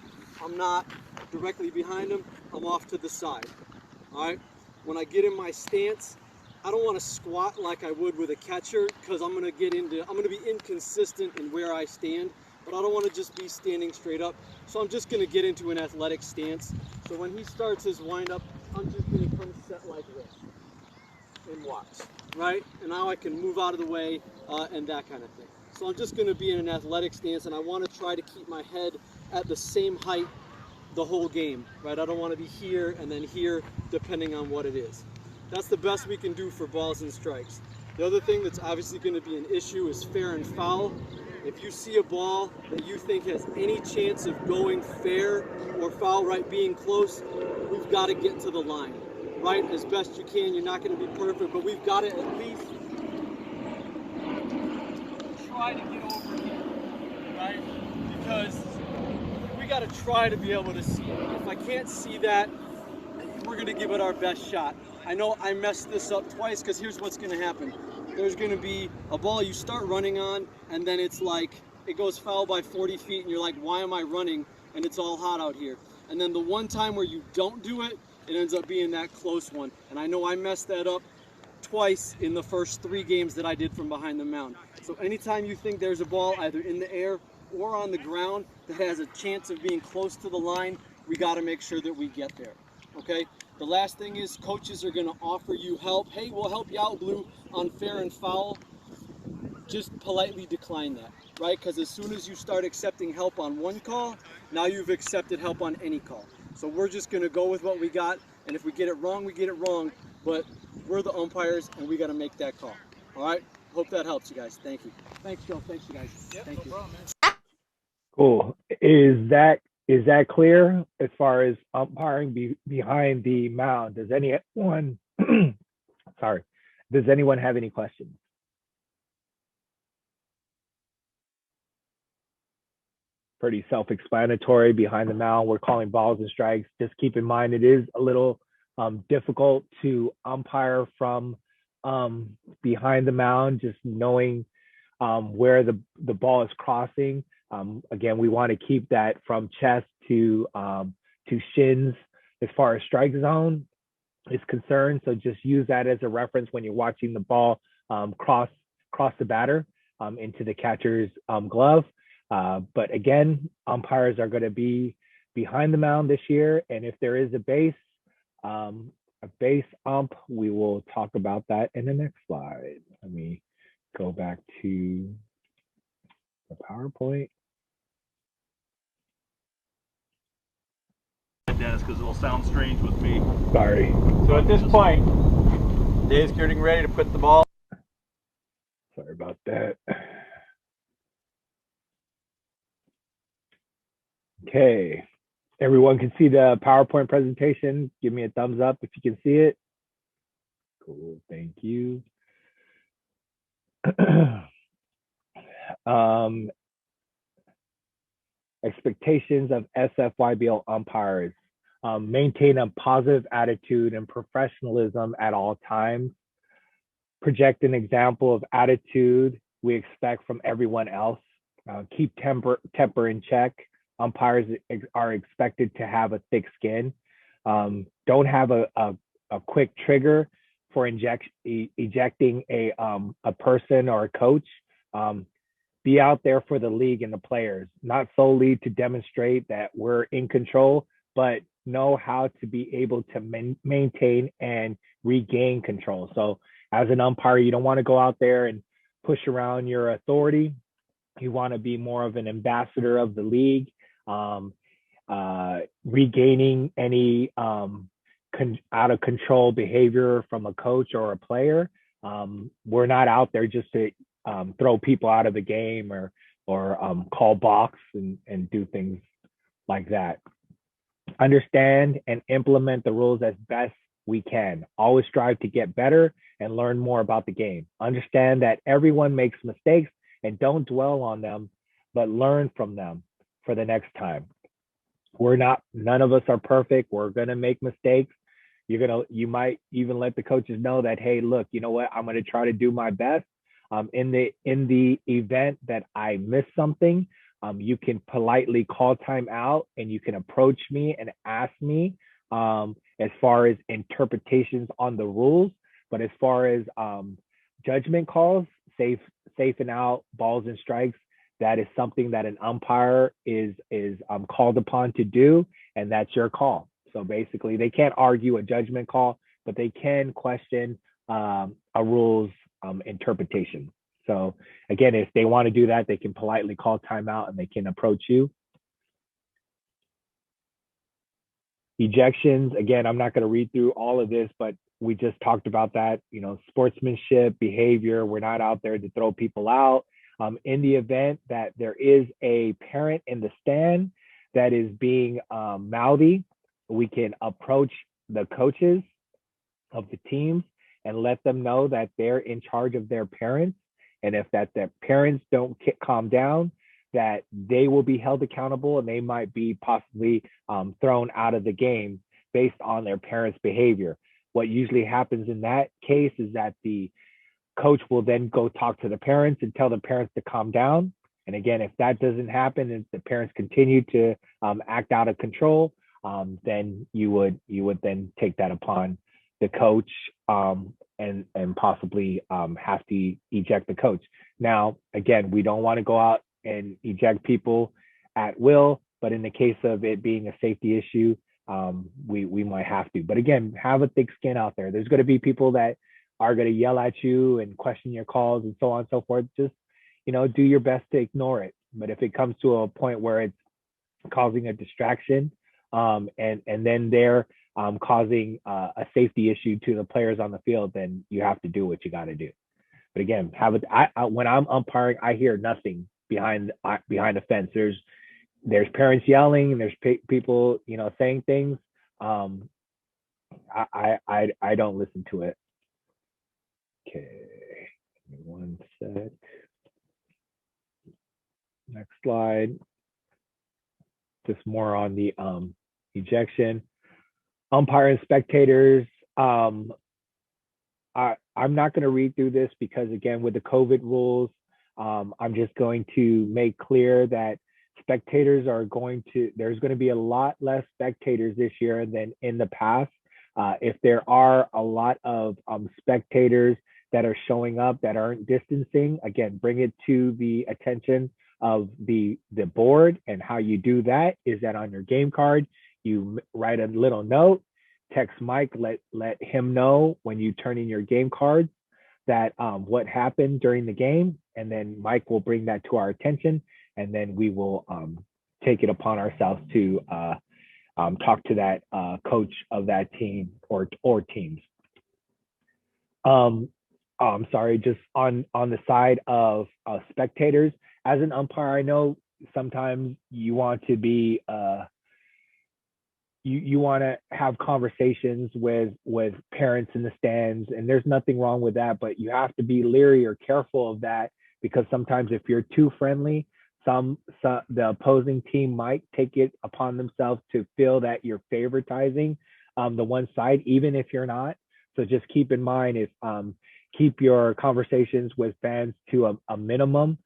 I'm not directly behind him. I'm off to the side. All right? When I get in my stance, I don't want to squat like I would with a catcher because I'm going to be inconsistent in where I stand, but I don't want to just be standing straight up. So I'm just going to get into an athletic stance. So when he starts his windup, I'm just going to come set like this and watch, right? And now I can move out of the way and that kind of thing. So I'm just going to be in an athletic stance, and I want to try to keep my head at the same height the whole game, right? I don't want to be here and then here depending on what it is. That's the best we can do for balls and strikes. The other thing that's obviously going to be an issue is fair and foul. If you see a ball that you think has any chance of going fair or foul, right, being close, we've got to get to the line, right, as best you can. You're not going to be perfect, but we've got to at least try to get over here, right, because we got to try to be able to see it. If I can't see that, we're going to give it our best shot. I know I messed this up twice because here's what's going to happen. There's going to be a ball you start running on, and then it's like it goes foul by 40 feet, and you're like, why am I running? And it's all hot out here. And then the one time where you don't do it, it ends up being that close one. And I know I messed that up twice in the first 3 games that I did from behind the mound. So anytime you think there's a ball either in the air or on the ground that has a chance of being close to the line, we got to make sure that we get there. Okay? The last thing is coaches are going to offer you help. Hey, we'll help you out, Blue, on fair and foul. Just politely decline that, right? Because as soon as you start accepting help on one call, now you've accepted help on any call. So we're just going to go with what we got, and if we get it wrong, we get it wrong. But we're the umpires, and we got to make that call. All right? Hope that helps you guys. Thank you. Thanks, Joe. Thanks, you guys. Yep, thank you. Problem, Cool. Is that clear as far as umpiring behind the mound? Does anyone, sorry, does anyone have any questions? Pretty self-explanatory. Behind the mound, we're calling balls and strikes. Just keep in mind, it is a little difficult to umpire from behind the mound, just knowing where the ball is crossing. Again, we want to keep that from chest to shins as far as strike zone is concerned. So just use that as a reference when you're watching the ball cross the batter into the catcher's glove. But again, umpires are going to be behind the mound this year. And if there is a base ump, we will talk about that in the next slide. Let me go back to the PowerPoint. Dennis, because it'll sound strange with me. Sorry. So at this point, Dave's getting ready to put the ball. Sorry about that. Okay. Everyone can see the PowerPoint presentation. Give me a thumbs up if you can see it. Cool. Thank you. Expectations of SFYBL umpires. Maintain a positive attitude and professionalism at all times. Project an example of attitude we expect from everyone else. Keep temper in check. Umpires are expected to have a thick skin. Don't have a quick trigger for ejecting a person or a coach. Be out there for the league and the players, not solely to demonstrate that we're in control, but know how to be able to maintain and regain control. So as an umpire, you don't want to go out there and push around your authority. You want to be more of an ambassador of the league, regaining any out of control behavior from a coach or a player. We're not out there just to throw people out of the game or call balks and do things like that. Understand and implement the rules as best we can. Always strive to get better and learn more about the game. Understand that everyone makes mistakes and don't dwell on them, but learn from them for the next time. None of us are perfect. We're gonna make mistakes. You might even let the coaches know that, hey, look, you know what? I'm gonna try to do my best. In the event that I miss something, you can politely call time out and you can approach me and ask me as far as interpretations on the rules. But as far as judgment calls, safe and out, balls and strikes, that is something that an umpire is called upon to do, and that's your call. So basically, they can't argue a judgment call, but they can question a rules interpretation. So again, if they want to do that, they can politely call timeout and they can approach you. Ejections, again, I'm not going to read through all of this, but we just talked about that, sportsmanship, behavior. We're not out there to throw people out. In the event that there is a parent in the stand that is being mouthy, we can approach the coaches of the teams and let them know that they're in charge of their parents. And if their parents don't calm down, that they will be held accountable and they might be possibly thrown out of the game based on their parents' behavior. What usually happens in that case is that the coach will then go talk to the parents and tell the parents to calm down. And again, if that doesn't happen and the parents continue to act out of control, then you would then take that upon the coach and possibly have to eject the coach. Now, again, we don't want to go out and eject people at will, but in the case of it being a safety issue, we might have to. But again, have a thick skin out there. There's going to be people that are going to yell at you and question your calls and so on and so forth. Just, do your best to ignore it. But if it comes to a point where it's causing a distraction, and then they're causing a safety issue to the players on the field, then you have to do what you got to do. But again, when I'm umpiring, I hear nothing behind the fence. There's parents yelling and there's people, saying things. I don't listen to it. Okay, give me one sec. Next slide. Just more on the ejection. Umpire and spectators. I'm not going to read through this because, again, with the COVID rules, I'm just going to make clear that spectators there's going to be a lot less spectators this year than in the past. If there are a lot of spectators that are showing up that aren't distancing, again, bring it to the attention of the board. And how you do that is that on your game card, you write a little note, text Mike, let him know when you turn in your game cards that what happened during the game, and then Mike will bring that to our attention, and then we will take it upon ourselves to talk to that coach of that team or teams. I'm sorry, just on the side of spectators, as an umpire, I know sometimes you want to be you want to have conversations with parents in the stands, and there's nothing wrong with that, but you have to be leery or careful of that, because sometimes if you're too friendly, the opposing team might take it upon themselves to feel that you're favoritizing the one side, even if you're not. So just keep in mind, if keep your conversations with fans to a minimum.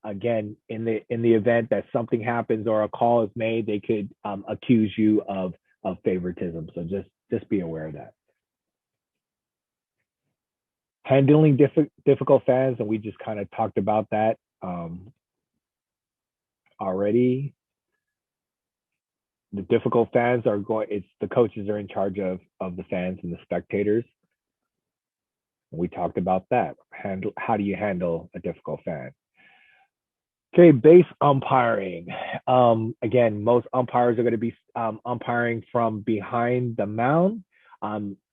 Again, in the event that something happens or a call is made, they could accuse you of favoritism. So just be aware of that. Handling difficult fans, and we just kind of talked about that already. The difficult fans are it's the coaches are in charge of the fans and the spectators. We talked about that. How do you handle a difficult fan? Okay, base umpiring. Again, most umpires are going to be umpiring from behind the mound.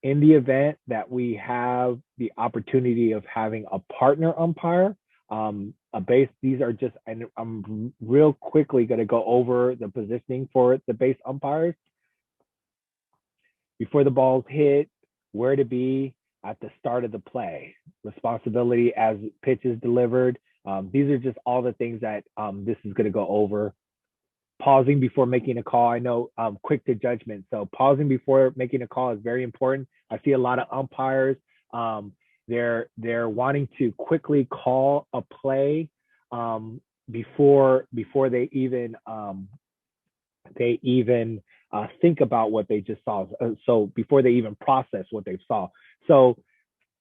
In the event that we have the opportunity of having a partner umpire, a base, these are just, and I'm real quickly going to go over the positioning for the base umpires. Before the ball's hit, where to be at the start of the play, responsibility as pitch is delivered. These are just all the things that this is going to go over. Pausing before making a call. I know quick to judgment. So pausing before making a call is very important. I see a lot of umpires. They're wanting to quickly call a play before they even think about what they just saw. So before they even process what they saw. So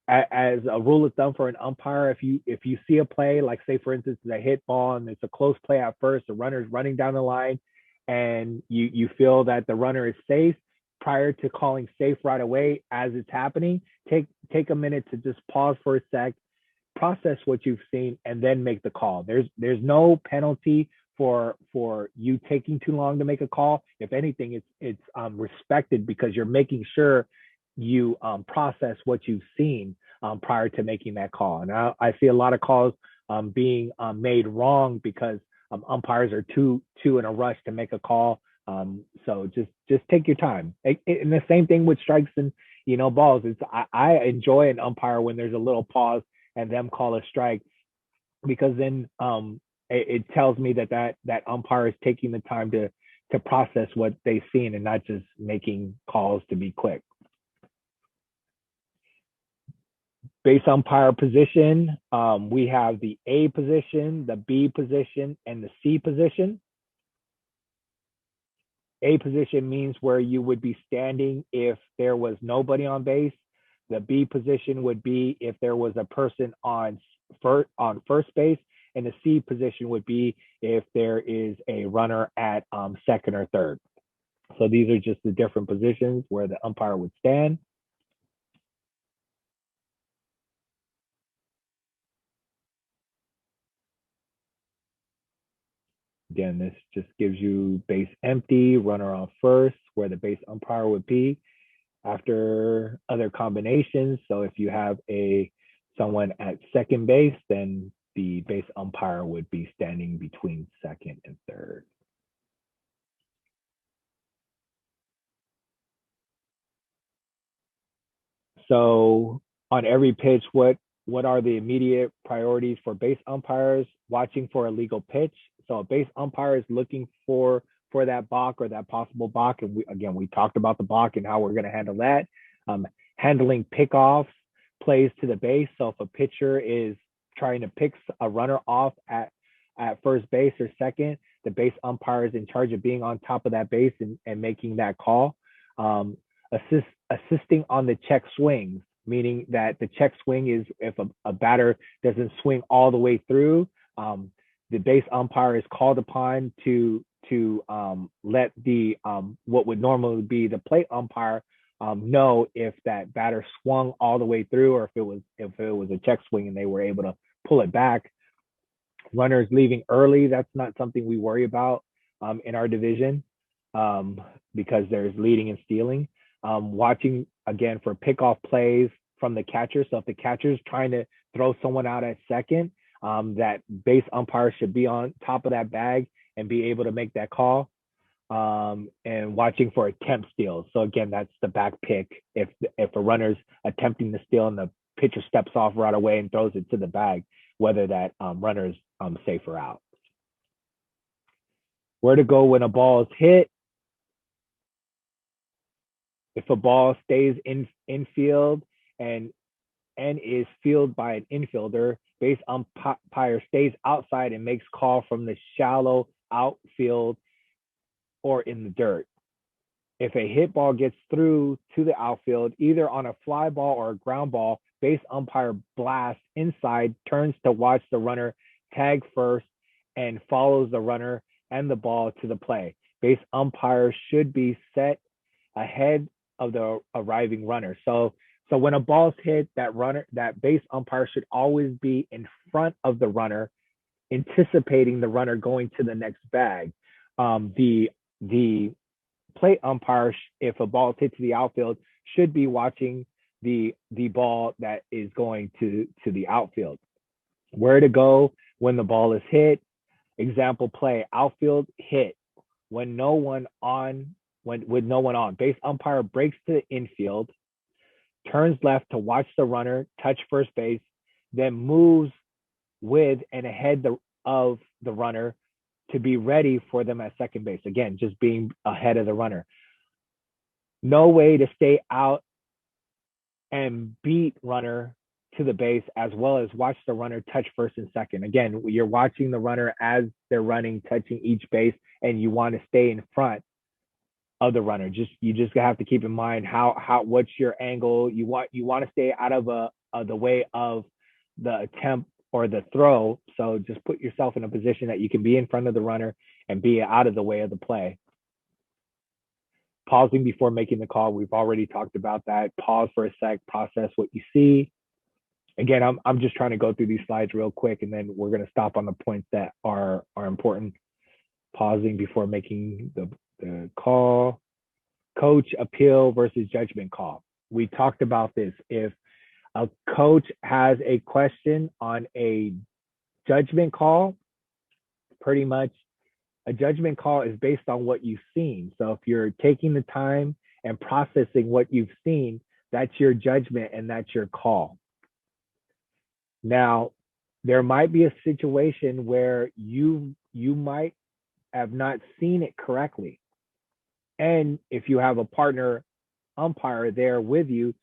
as a rule of thumb for an umpire, if you see a play, like say for instance, it's a hit ball and it's a close play at first, the runner's running down the line, and you feel that the runner is safe, prior to calling safe right away as it's happening, take a minute to just pause for a sec, process what you've seen, and then make the call. There's no penalty for you taking too long to make a call. If anything, it's respected because you're making sure you process what you've seen prior to making that call. And I see a lot of calls being made wrong because umpires are too in a rush to make a call. So just take your time. And the same thing with strikes and balls. I enjoy an umpire when there's a little pause and them call a strike, because then it tells me that umpire is taking the time to process what they've seen and not just making calls to be quick. Base umpire position, we have the A position, the B position, and the C position. A position means where you would be standing if there was nobody on base. The B position would be if there was a person on first base, and the C position would be if there is a runner at second or third. So these are just the different positions where the umpire would stand. Again, this just gives you base empty, runner on first, where the base umpire would be after other combinations. So if you have someone at second base, then the base umpire would be standing between second and third. So on every pitch, what are the immediate priorities for base umpires? Watching for a legal pitch. So a base umpire is looking for that balk or that possible balk. And we talked about the balk and how we're going to handle that. Handling pickoffs, plays to the base. So if a pitcher is trying to pick a runner off at first base or second, the base umpire is in charge of being on top of that base and making that call. Assisting on the check swings, meaning that the check swing is if a batter doesn't swing all the way through, the base umpire is called upon to let the what would normally be the plate umpire know if that batter swung all the way through, or if it was a check swing and they were able to pull it back. Runners leaving early, that's not something we worry about in our division because there's leading and stealing. Watching again for pickoff plays from the catcher. So if the catcher's trying to throw someone out at second, that base umpire should be on top of that bag and be able to make that call. And watching for attempt steals. So again, that's the back pick. If a runner's attempting to steal and the pitcher steps off right away and throws it to the bag, whether that runner's safe or out. Where to go when a ball is hit. If a ball stays in infield and is fielded by an infielder, base umpire stays outside and makes call from the shallow outfield or in the dirt. If a hit ball gets through to the outfield, either on a fly ball or a ground ball, base umpire blasts inside, turns to watch the runner tag first, and follows the runner and the ball to the play. Base umpire should be set ahead of the arriving runner. So when a ball's hit, that base umpire should always be in front of the runner, anticipating the runner going to the next bag. The plate umpire, if a ball is hit to the outfield, should be watching the ball that is going to the outfield. Where to go when the ball is hit. Example play, outfield hit with no one on. Base umpire breaks to the infield, turns left to watch the runner touch first base, then moves with and ahead of the runner to be ready for them at second base. Again, just being ahead of the runner. No way to stay out and beat runner to the base, as well as watch the runner touch first and second. Again, you're watching the runner as they're running, touching each base, and you want to stay in front of the runner. You just have to keep in mind what's your angle. You want to stay out of the way of the attempt or the throw. So just put yourself in a position that you can be in front of the runner and be out of the way of the play. Pausing before making the call. We've already talked about that. Pause for a sec, process what you see. Again, I'm just trying to go through these slides real quick, and then we're going to stop on the points that are important. Pausing before making the call. Coach appeal versus judgment call. We talked about this. If a coach has a question on a judgment call, pretty much a judgment call is based on what you've seen. So if you're taking the time and processing what you've seen, that's your judgment and that's your call. Now, there might be a situation where you might have not seen it correctly. And if you have a partner umpire there with you,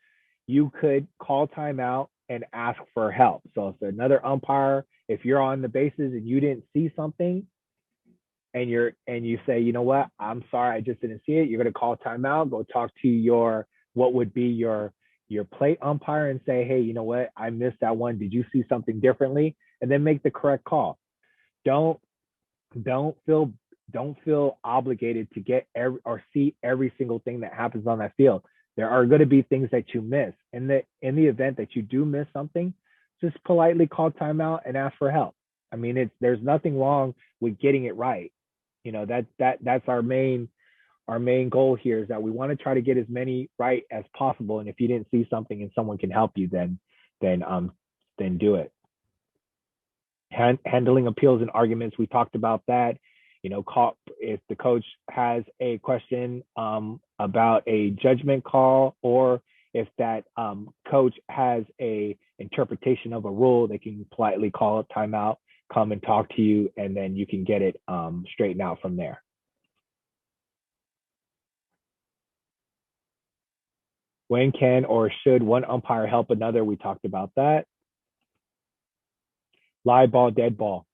you could call timeout and ask for help. So if another umpire, if you're on the bases and you didn't see something, and you say, you know what, I'm sorry, I just didn't see it. You're going to call timeout, go talk to what would be your plate umpire and say, hey, you know what, I missed that one. Did you see something differently? And then make the correct call. Don't feel obligated to get see every single thing that happens on that field. There are going to be things that you miss. In the event that you do miss something, just politely call timeout and ask for help. I mean, there's nothing wrong with getting it right. You know, that's our main goal here, is that we want to try to get as many right as possible. And if you didn't see something and someone can help you, then do it. Handling appeals and arguments, we talked about that. You know, if the coach has a question about a judgment call, or if that coach has a interpretation of a rule, they can politely call a timeout, come and talk to you, and then you can get it straightened out from there. When can or should one umpire help another? We talked about that. Live ball, dead ball.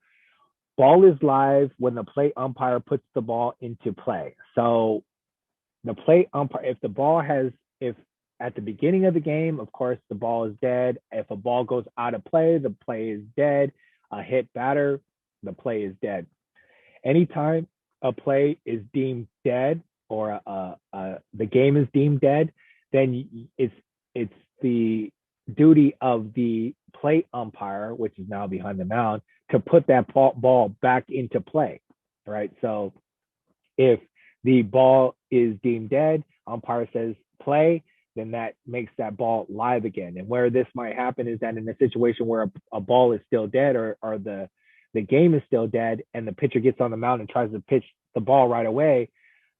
Ball is live when the plate umpire puts the ball into play. So the plate umpire, if at the beginning of the game, of course, the ball is dead. If a ball goes out of play, the play is dead. A hit batter, the play is dead. Anytime a play is deemed dead, or the game is deemed dead, then it's the duty of the plate umpire, which is now behind the mound, to put that ball back into play, right? So if the ball is deemed dead, umpire says play, then that makes that ball live again. And where this might happen is that in a situation where a ball is still dead, or the game is still dead, and the pitcher gets on the mound and tries to pitch the ball right away,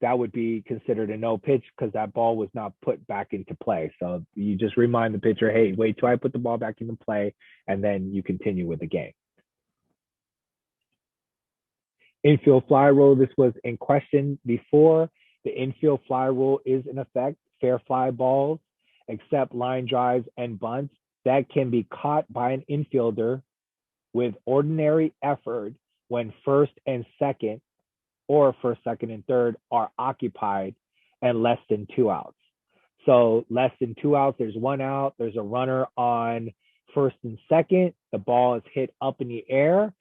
that would be considered a no pitch, because that ball was not put back into play. So you just remind the pitcher, hey, wait till I put the ball back into play, and then you continue with the game. Infield fly rule, this was in question before. The infield fly rule is in effect. Fair fly balls, except line drives and bunts, that can be caught by an infielder with ordinary effort when first and second, or first, second, and third are occupied and less than 2 outs. So less than 2 outs, there's 1 out, there's a runner on first and second, the ball is hit up in the air.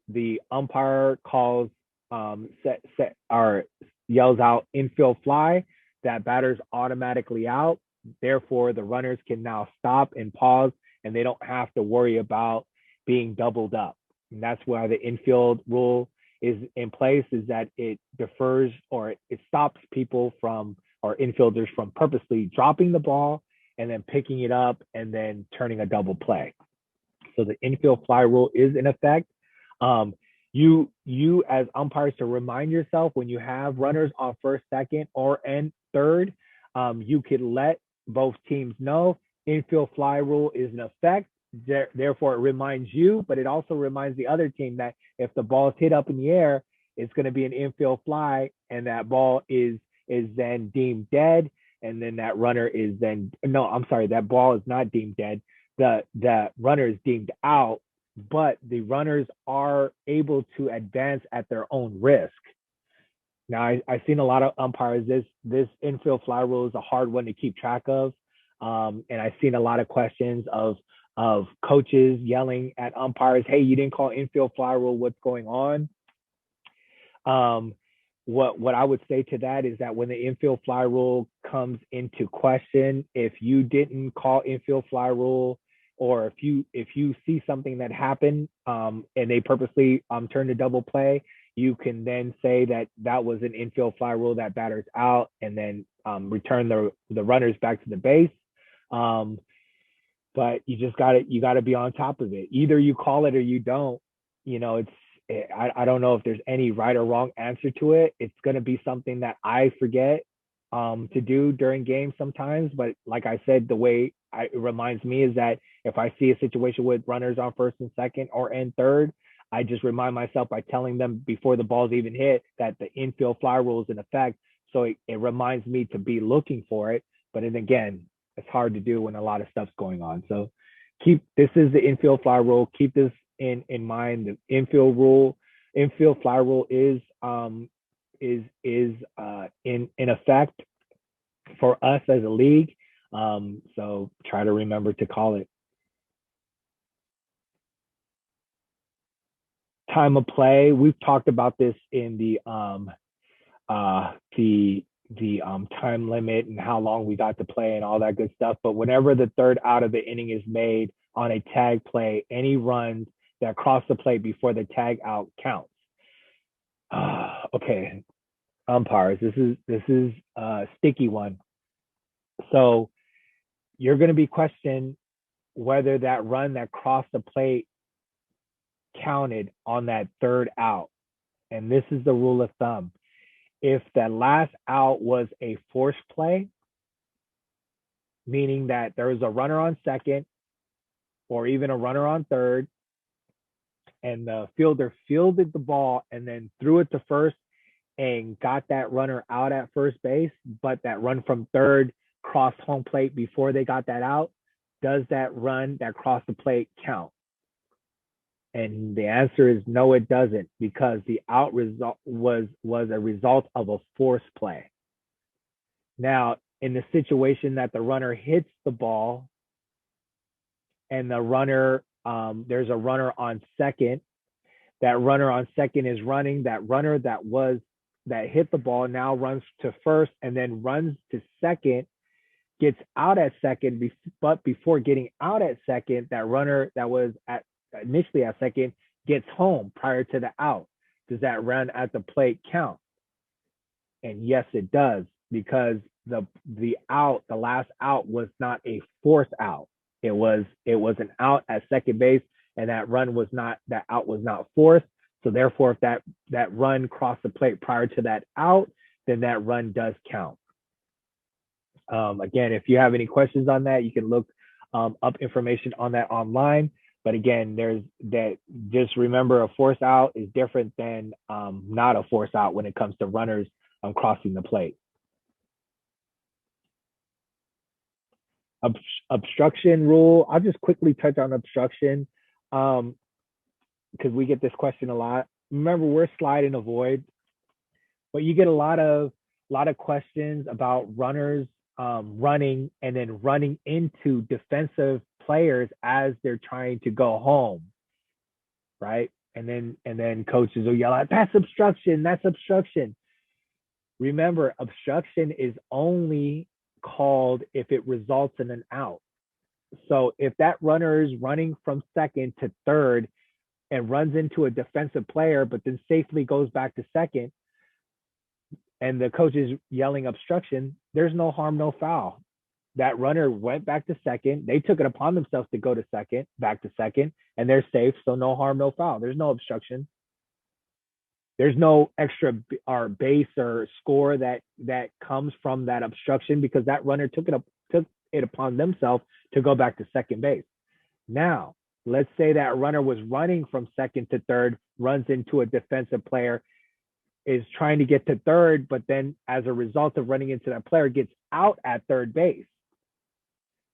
The umpire calls or yells out infield fly. That batter's automatically out. Therefore, the runners can now stop and pause, and they don't have to worry about being doubled up. And that's why the infield rule is in place, is that it defers, or it stops people from, or infielders from, purposely dropping the ball and then picking it up and then turning a double play. So the infield fly rule is in effect. You as umpires, to remind yourself when you have runners on first, second, and third, you could let both teams know infield fly rule is in effect. Therefore, it reminds you, but it also reminds the other team that if the ball is hit up in the air, it's going to be an infield fly, and that ball is then deemed dead, and then that runner is then, no, I'm sorry, that ball is not deemed dead. The runner is deemed out, but the runners are able to advance at their own risk. Now, I've seen a lot of umpires, this infield fly rule is a hard one to keep track of. And I've seen a lot of questions of coaches yelling at umpires, hey, you didn't call infield fly rule, what's going on? What I would say to that is that when the infield fly rule comes into question, if you didn't call infield fly rule, or if you see something that happened and they purposely turned a double play, you can then say that was an infield fly rule, that batter's out, and then return the runners back to the base. But you gotta be on top of it. Either you call it or you don't. You know, I don't know if there's any right or wrong answer to it. It's gonna be something that I forget to do during games sometimes. But like I said, the way it reminds me is that if I see a situation with runners on first and second and third, I just remind myself by telling them before the ball's even hit that the infield fly rule is in effect. So it reminds me to be looking for it. But then again, it's hard to do when a lot of stuff's going on. So this is the infield fly rule. Keep this in mind. The infield fly rule is in effect for us as a league. So try to remember to call it. Time of play. We've talked about this in the time limit and how long we got to play and all that good stuff. But whenever the third out of the inning is made on a tag play, any runs that cross the plate before the tag out counts. Okay, umpires, this is a sticky one. So you're going to be questioned whether that run that crossed the plate counted on that third out. And this is the rule of thumb. If the last out was a force play, meaning that there was a runner on second or even a runner on third, and the fielder fielded the ball and then threw it to first and got that runner out at first base, but that run from third crossed home plate before they got that out, does that run that crossed the plate count? And the answer is no, it doesn't, because the out result was a result of a force play. Now, in the situation that the runner hits the ball and the runner, there's a runner on second, that runner on second is running, that runner that hit the ball now runs to first and then runs to second, gets out at second, but before getting out at second, that runner that was initially at second gets home prior to the out. Does that run at the plate count? And yes, it does, because the last out was not a force out. It was an out at second base, and that out was not forced. So therefore, if that run crossed the plate prior to that out, then that run does count. Again, if you have any questions on that, you can look up information on that online. But again, there's that. Just remember, a force out is different than not a force out when it comes to runners crossing the plate. Obstruction rule. I'll just quickly touch on obstruction because we get this question a lot. Remember, we're slide and avoid, but you get a lot of questions about runners running and then running into defensive players as they're trying to go home, right? And then coaches will yell out, "That's obstruction! That's obstruction!" Remember, obstruction is only called if it results in an out. So if that runner is running from second to third and runs into a defensive player, but then safely goes back to second, and the coach is yelling obstruction, there's no harm, no foul. That runner went back to second. They took it upon themselves to go to second, back to second, and they're safe. So no harm, no foul. There's no obstruction. There's no extra or base or score that comes from that obstruction because that runner took it upon themselves to go back to second base. Now, let's say that runner was running from second to third, runs into a defensive player, is trying to get to third, but then as a result of running into that player, gets out at third base.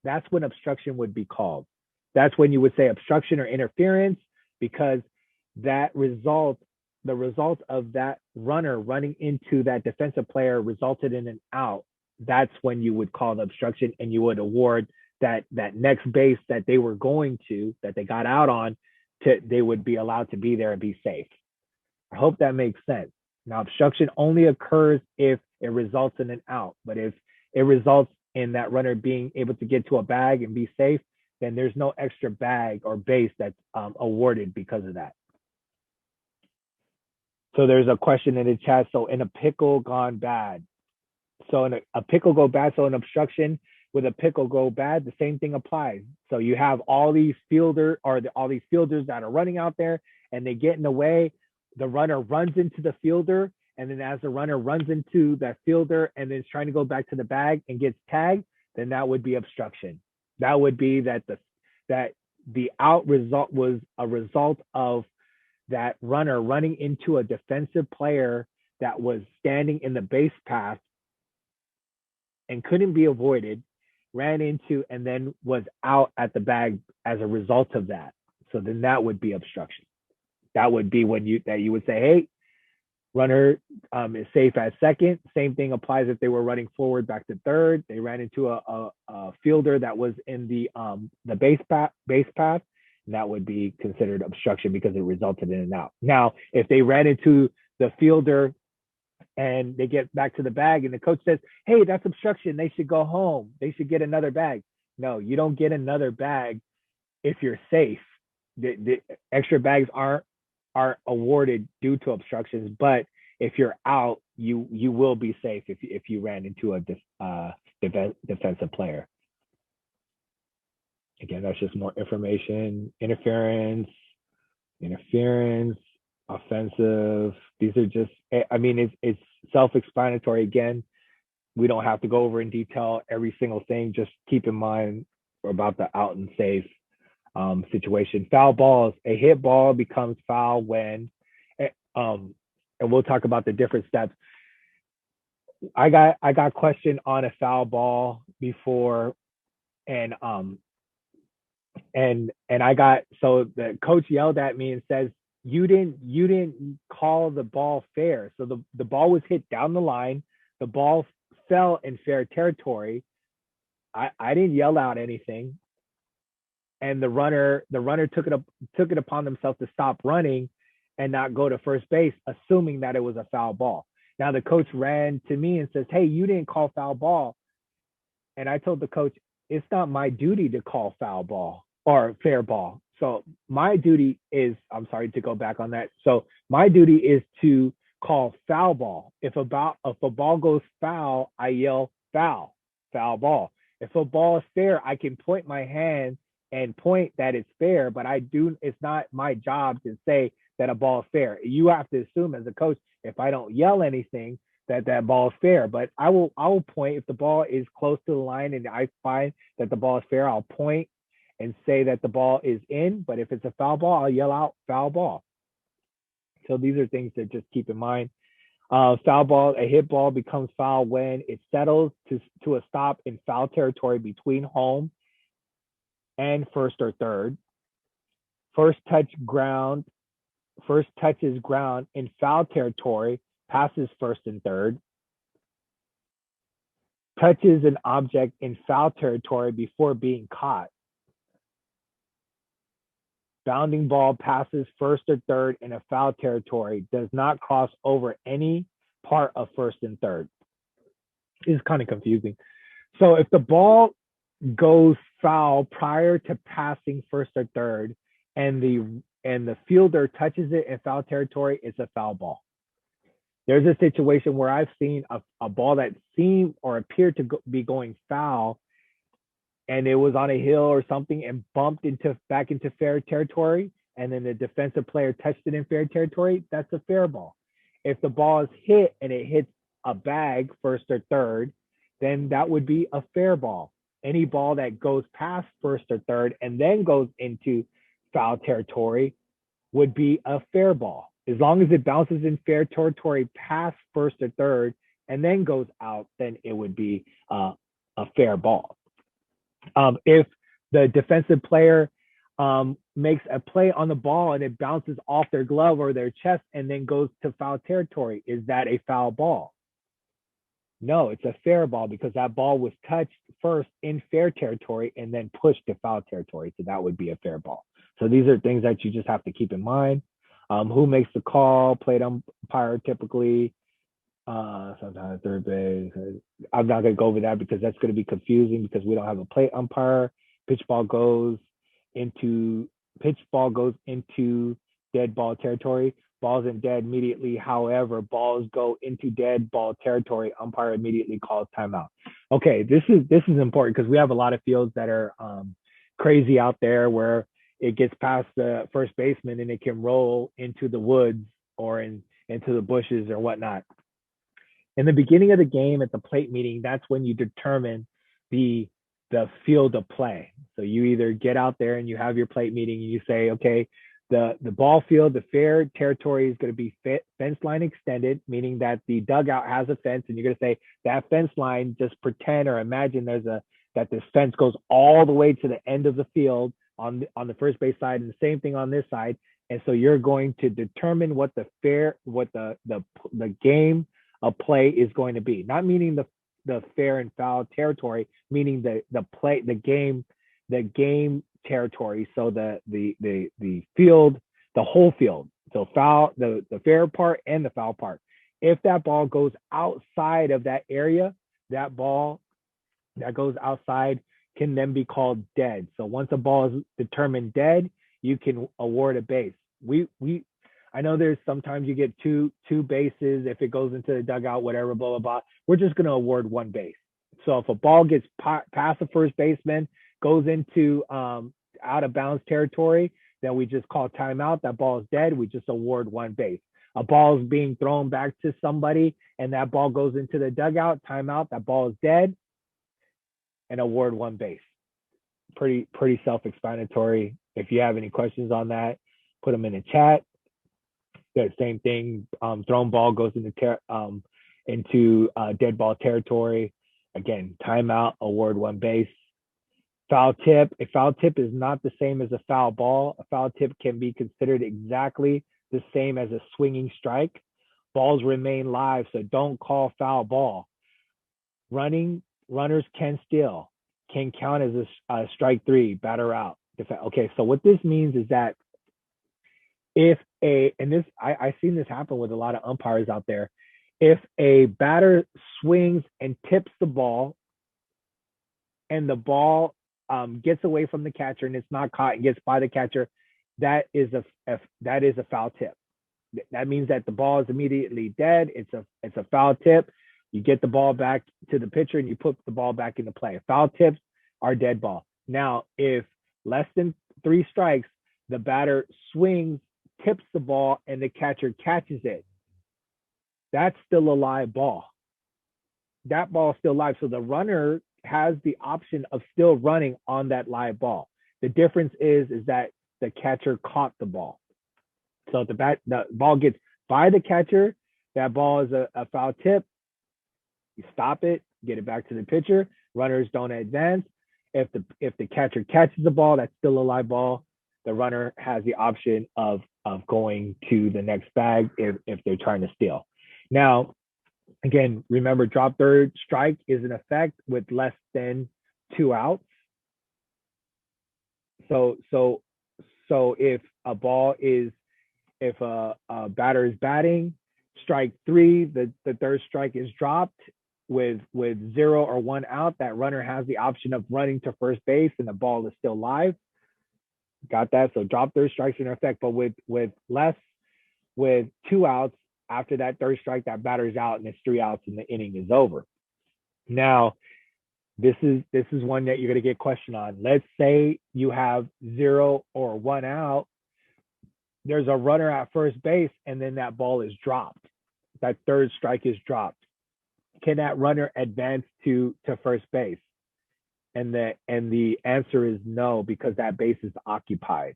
That's when obstruction would be called. That's when you would say obstruction or interference, because the result of that runner running into that defensive player resulted in an out. That's when you would call the obstruction, and you would award that next base that they were going to, that they got out on, they would be allowed to be there and be safe. I hope that makes sense. Now, obstruction only occurs if it results in an out, but if it results in that runner being able to get to a bag and be safe, then there's no extra bag or base that's awarded because of that. So there's a question in the chat. So in a pickle gone bad. So in a pickle go bad, so an obstruction with a pickle go bad, the same thing applies. So you have all these fielders that are running out there and they get in the way. The runner runs into the fielder, and then as the runner runs into that fielder and then is trying to go back to the bag and gets tagged, then that would be obstruction. That would be that the out result was a result of that runner running into a defensive player that was standing in the base path and couldn't be avoided, ran into, and then was out at the bag as a result of that. So then that would be obstruction. That would be when you would say, hey, runner is safe at second. Same thing applies if they were running forward back to third. They ran into a fielder that was in the base path, and that would be considered obstruction because it resulted in an out. Now, if they ran into the fielder and they get back to the bag and the coach says, hey, that's obstruction, they should go home, they should get another bag. No, you don't get another bag if you're safe. The extra bags aren't awarded due to obstructions, but if you're out, you will be safe if you ran into a defensive player. Again, that's just more information. Interference, offensive. These are just, I mean, it's self-explanatory. Again, we don't have to go over in detail every single thing. Just keep in mind about the out and safe situation. Foul balls, a hit ball becomes foul when, and we'll talk about the different steps. I got questioned on a foul ball before, and I got, so the coach yelled at me and says, you didn't call the ball fair. So the ball was hit down the line, the ball fell in fair territory. I didn't yell out anything. And the runner took it upon themselves to stop running and not go to first base, assuming that it was a foul ball. Now the coach ran to me and says, hey, you didn't call foul ball. And I told the coach, it's not my duty to call foul ball or fair ball. So my duty is, I'm sorry to go back on that. So my duty is to call foul ball. If a ball goes foul, I yell foul ball. If a ball is fair, I can point my hand and point that it's fair, but it's not my job to say that a ball is fair. You have to assume as a coach, if I don't yell anything, that ball is fair. But I will point if the ball is close to the line and I find that the ball is fair, I'll point and say that the ball is in, but if it's a foul ball, I'll yell out foul ball. So these are things to just keep in mind. Foul ball, a hit ball becomes foul when it settles to a stop in foul territory between home and first or third. First touches ground in foul territory, passes first and third. Touches an object in foul territory before being caught. Bounding ball passes first or third in a foul territory, does not cross over any part of first and third. It's kind of confusing. So if the ball goes foul prior to passing first or third, and the fielder touches it in foul territory, it's a foul ball. There's a situation where I've seen a ball that seemed or appeared to be going foul, and it was on a hill or something and bumped back into fair territory, and then the defensive player touched it in fair territory, that's a fair ball. If the ball is hit and it hits a bag first or third, then that would be a fair ball. Any ball that goes past first or third and then goes into foul territory would be a fair ball. As long as it bounces in fair territory past first or third and then goes out, then it would be a fair ball. If the defensive player makes a play on the ball and it bounces off their glove or their chest and then goes to foul territory, is that a foul ball? No, it's a fair ball because that ball was touched first in fair territory and then pushed to foul territory. So that would be a fair ball. So these are things that you just have to keep in mind. Who makes the call? Plate umpire typically. Sometimes third base. I'm not going to go over that because that's going to be confusing because we don't have a plate umpire. Pitch ball goes into dead ball territory. Balls in dead immediately. However, balls go into dead ball territory. Umpire immediately calls timeout. Okay, this is important because we have a lot of fields that are crazy out there where it gets past the first baseman and it can roll into the woods or into the bushes or whatnot. In the beginning of the game at the plate meeting, that's when you determine the field of play. So you either get out there and you have your plate meeting and you say, okay, the ball field, the fair territory is going to be fence line extended, meaning that the dugout has a fence, and you're going to say that fence line, just pretend or imagine that this fence goes all the way to the end of the field on the first base side, and the same thing on this side. And so you're going to determine what the game of play is going to be, not meaning the fair and foul territory, meaning the game territory. So the field, the whole field. So foul, the fair part and the foul part. If that ball goes outside of that area, that ball that goes outside can then be called dead. So once a ball is determined dead, you can award a base. I know there's sometimes you get two bases if it goes into the dugout, whatever, blah, blah, blah. We're just going to award one base. So if a ball gets past the first baseman, goes into out of bounds territory, then we just call timeout. That ball is dead. We just award one base. A ball is being thrown back to somebody and that ball goes into the dugout, timeout. That ball is dead, and award one base. Pretty self-explanatory. If you have any questions on that, put them in the chat. The same thing. Thrown ball goes into dead ball territory. Again, timeout, award one base. Foul tip. A foul tip is not the same as a foul ball. A foul tip can be considered exactly the same as a swinging strike. Balls remain live, so don't call foul ball. Runners can steal, can count as a strike three, batter out. Okay, so what this means is that I've seen this happen with a lot of umpires out there. If a batter swings and tips the ball and the ball gets away from the catcher and it's not caught and gets by the catcher, that is a foul tip. That means that the ball is immediately dead. It's a foul tip. You get the ball back to the pitcher and you put the ball back into play. Foul tips are dead ball. Now, if less than 3 strikes, the batter swings, tips the ball, and the catcher catches it, that's still a live ball. That ball is still live. So the runner has the option of still running on that live ball. The difference is that the catcher caught the ball. So if the ball gets by the catcher, that ball is a foul tip. You stop it, get it back to the pitcher. Runners don't advance. If the catcher catches the ball, that's still a live ball. The runner has the option of going to the next bag if they're trying to steal. Now, again, remember, drop third strike is in effect with less than 2 outs. So if a batter is batting, strike 3, the third strike is dropped with 0 or 1 out. That runner has the option of running to first base and the ball is still live. Got that? So drop third strikes in effect, but with 2 outs after that third strike, that batter's out and it's 3 outs and the inning is over. Now, this is one that you're going to get questioned on. Let's say you have 0 or 1 out. There's a runner at first base and then that ball is dropped. That third strike is dropped. Can that runner advance to first base? And the answer is no, because that base is occupied.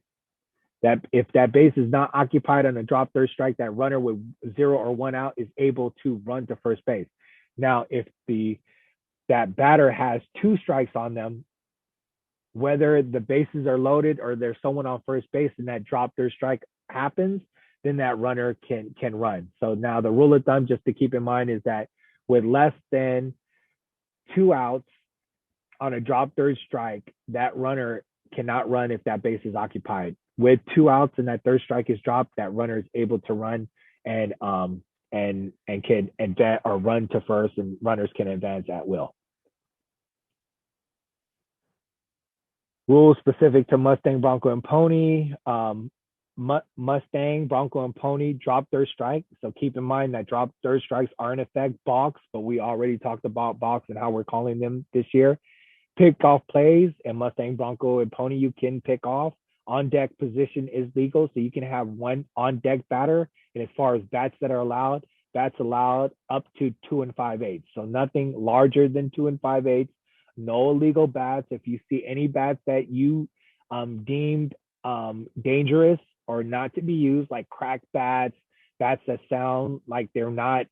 That if that base is not occupied on a drop third strike, that runner with 0 or 1 out is able to run to first base. Now, if that batter has 2 strikes on them, whether the bases are loaded or there's someone on first base and that drop third strike happens, then that runner can run. So now the rule of thumb, just to keep in mind, is that with less than 2 outs on a drop third strike, that runner cannot run if that base is occupied. With 2 outs and that third strike is dropped, that runner is able to run and can advance or run to first, and runners can advance at will. Rules specific to Mustang, Bronco, and Pony. Mustang, Bronco, and Pony drop third strike. So keep in mind that drop third strikes are in effect box, but we already talked about box and how we're calling them this year. Pick off plays, and Mustang, Bronco, and Pony, you can pick off. On deck position is legal, so you can have 1 on deck batter. And as far as bats that are allowed, bats allowed up to 2 5/8. So nothing larger than 2 5/8. No illegal bats. If you see any bats that you deemed dangerous or not to be used, like cracked bats, bats that sound like they're not,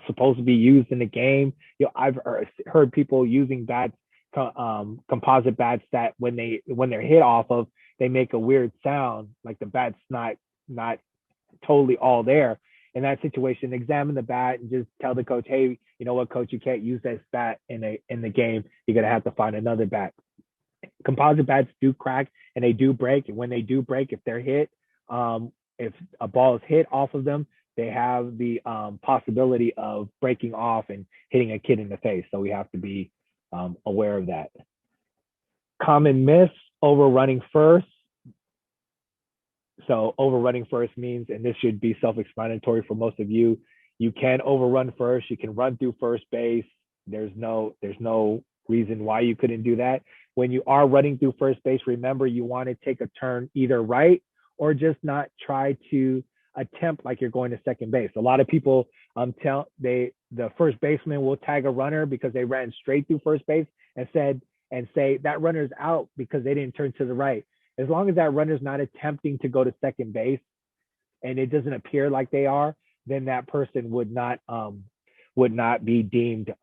supposed to be used in the game. I've heard people using bats, composite bats, that when they're hit off of, they make a weird sound, like the bat's not totally all there. In that situation, examine the bat and just tell the coach, hey, you know what, coach, you can't use this bat in the game. You're gonna have to find another bat. Composite bats do crack and they do break. And when they do break, if they're hit, if a ball is hit off of them, they have the possibility of breaking off and hitting a kid in the face. So we have to be aware of that. Common myths: overrunning first. So overrunning first means, and this should be self-explanatory for most of you, you can overrun first. You can run through first base. There's no reason why you couldn't do that. When you are running through first base, remember you want to take a turn either right or just not try to attempt like you're going to second base. A lot of people the first baseman will tag a runner because they ran straight through first base and say that runner's out because they didn't turn to the right. As long as that runner's not attempting to go to second base and it doesn't appear like they are, then that person would not be deemed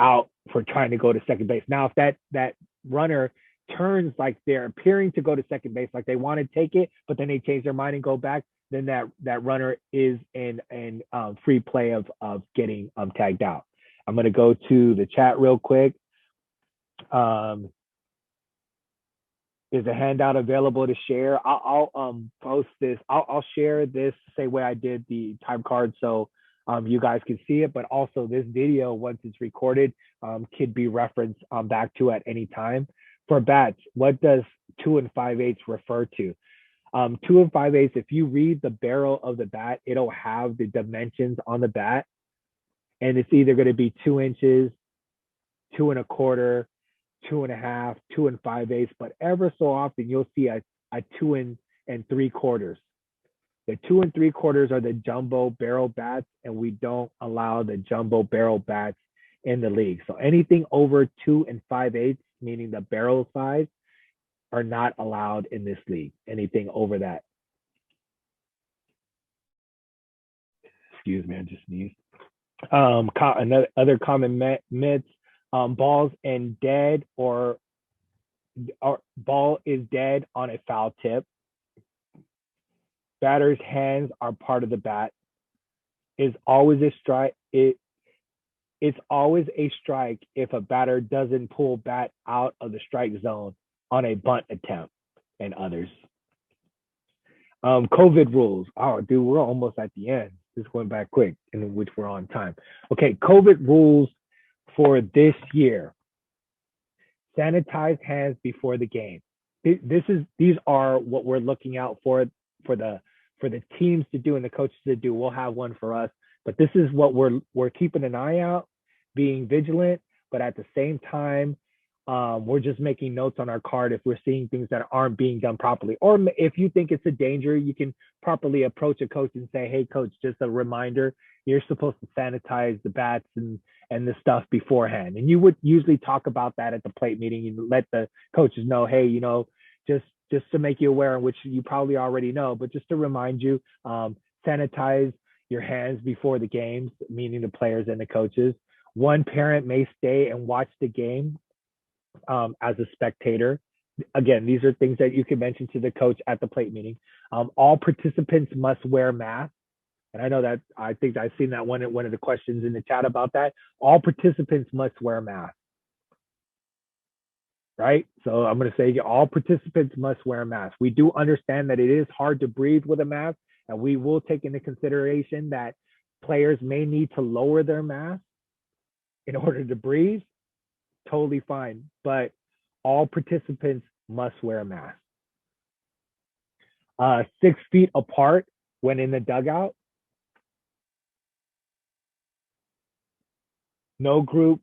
out for trying to go to second base. Now, if that runner turns like they're appearing to go to second base, like they want to take it, but then they change their mind and go back, then that runner is in free play of getting tagged out. I'm going to go to the chat real quick. Is a handout available to share? I'll post this. I'll share this same way I did the time card, so you guys can see it. But also, this video, once it's recorded, could be referenced back to at any time. For bats, what does 2 5/8 refer to? 2 5/8. If you read the barrel of the bat, it'll have the dimensions on the bat, and it's either going to be 2 inches, 2 1/4, 2 1/2, 2 5/8, but ever so often you'll see a 2 3/4. The 2 3/4 are the jumbo barrel bats, and we don't allow the jumbo barrel bats in the league. So anything over 2 5/8, meaning the barrel size, are not allowed in this league. Anything over that. Excuse me, I just sneezed. Other common myths, balls and dead or ball is dead on a foul tip. Batter's hands are part of the bat. Is always a strike. It's always a strike if a batter doesn't pull bat out of the strike zone on a bunt attempt, and others. COVID rules. Oh, dude, we're almost at the end. This went back quick, in which we're on time. Okay, COVID rules for this year. Sanitize hands before the game. These are what we're looking out for the teams to do and the coaches to do. We'll have one for us, but this is what we're keeping an eye out, being vigilant, but at the same time, we're just making notes on our card if we're seeing things that aren't being done properly. Or if you think it's a danger, you can properly approach a coach and say, hey, coach, just a reminder, you're supposed to sanitize the bats and the stuff beforehand. And you would usually talk about that at the plate meeting and let the coaches know, hey, just to make you aware, which you probably already know, but just to remind you, sanitize your hands before the games, meaning the players and the coaches. One parent may stay and watch the game as a spectator. Again, these are things that you can mention to the coach at the plate meeting. All participants must wear masks. And I know that, I think I've seen that one of the questions in the chat about that. All participants must wear masks. Right? So I'm going to say all participants must wear a mask. We do understand that it is hard to breathe with a mask, and we will take into consideration that players may need to lower their mask in order to breathe. Totally fine, but all participants must wear a mask. 6 feet apart when in the dugout. No group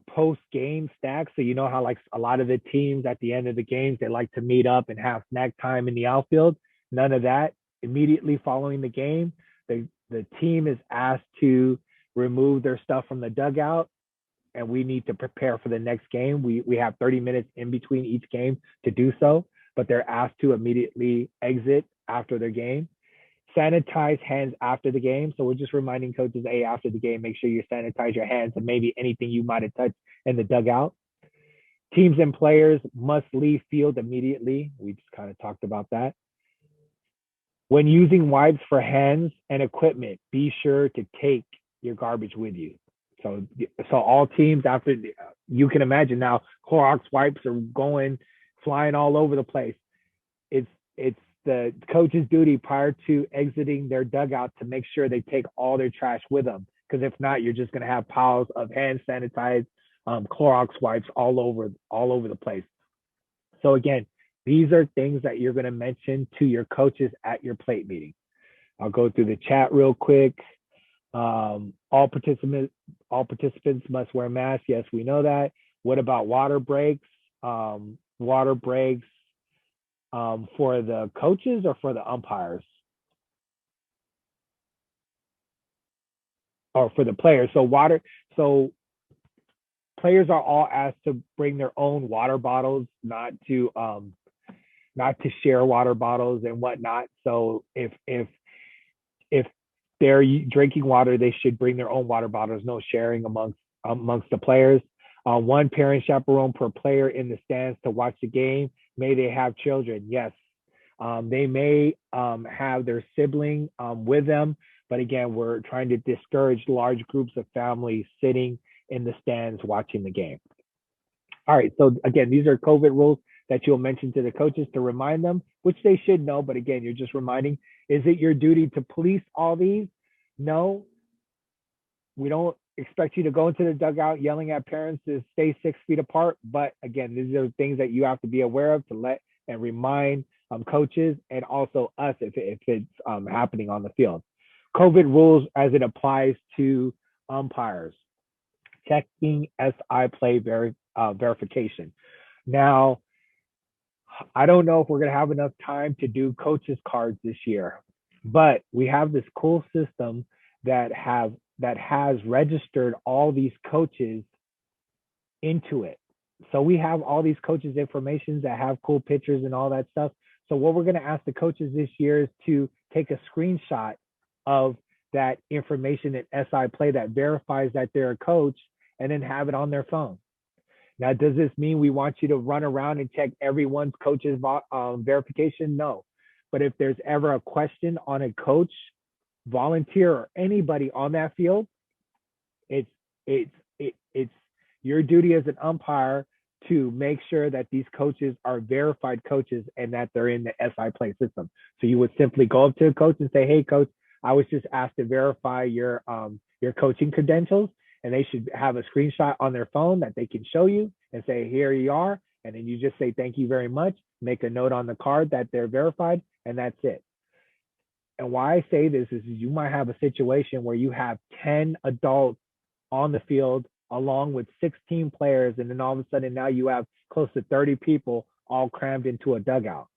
post game stacks. So you know how like a lot of the teams at the end of the games, they like to meet up and have snack time in the outfield. None of that. Immediately following the game, the team is asked to remove their stuff from the dugout, and we need to prepare for the next game. We have 30 minutes in between each game to do so, but they're asked to immediately exit after their game. Sanitize hands after the game. So we're just reminding coaches, hey, after the game, make sure you sanitize your hands and maybe anything you might have touched in the dugout. Teams and players must leave field immediately. We just kind of talked about that. When using wipes for hands and equipment, be sure to take your garbage with you. So all teams, after, you can imagine now, Clorox wipes are flying all over the place. It's the coach's duty prior to exiting their dugout to make sure they take all their trash with them. Because if not, you're just going to have piles of hand sanitized Clorox wipes all over the place. So again, these are things that you're going to mention to your coaches at your plate meeting. I'll go through the chat real quick. All participants must wear masks. Yes, we know that. What about water breaks? Water breaks for the coaches or for the umpires? Or for the players? So players are all asked to bring their own water bottles, not to share water bottles and whatnot. So if they're drinking water, they should bring their own water bottles. No sharing amongst the players. One parent chaperone per player in the stands to watch the game. May they have children? Yes. They may have their sibling with them, but again, we're trying to discourage large groups of families sitting in the stands watching the game. All right, so again, these are COVID rules that you'll mention to the coaches to remind them, which they should know, but again, you're just reminding. Is it your duty to police all these? No, we don't expect you to go into the dugout yelling at parents to stay 6 feet apart. But again, these are things that you have to be aware of to let and remind coaches and also us if it's happening on the field. COVID rules as it applies to umpires. Checking SI play verification. Now, I don't know if we're going to have enough time to do coaches cards this year, but we have this cool system that has registered all these coaches into it. So we have all these coaches' information that have cool pictures and all that stuff. So what we're going to ask the coaches this year is to take a screenshot of that information in SI Play that verifies that they're a coach, and then have it on their phone. Now, does this mean we want you to run around and check everyone's coach's verification? No. But if there's ever a question on a coach, volunteer, or anybody on that field, it's your duty as an umpire to make sure that these coaches are verified coaches and that they're in the SI Play system. So you would simply go up to a coach and say, "Hey, coach, I was just asked to verify your coaching credentials," and they should have a screenshot on their phone that they can show you and say, "Here you are," and then you just say, "Thank you very much," make a note on the card that they're verified, and that's it. And why I say this is you might have a situation where you have 10 adults on the field along with 16 players, and then all of a sudden now you have close to 30 people all crammed into a dugout,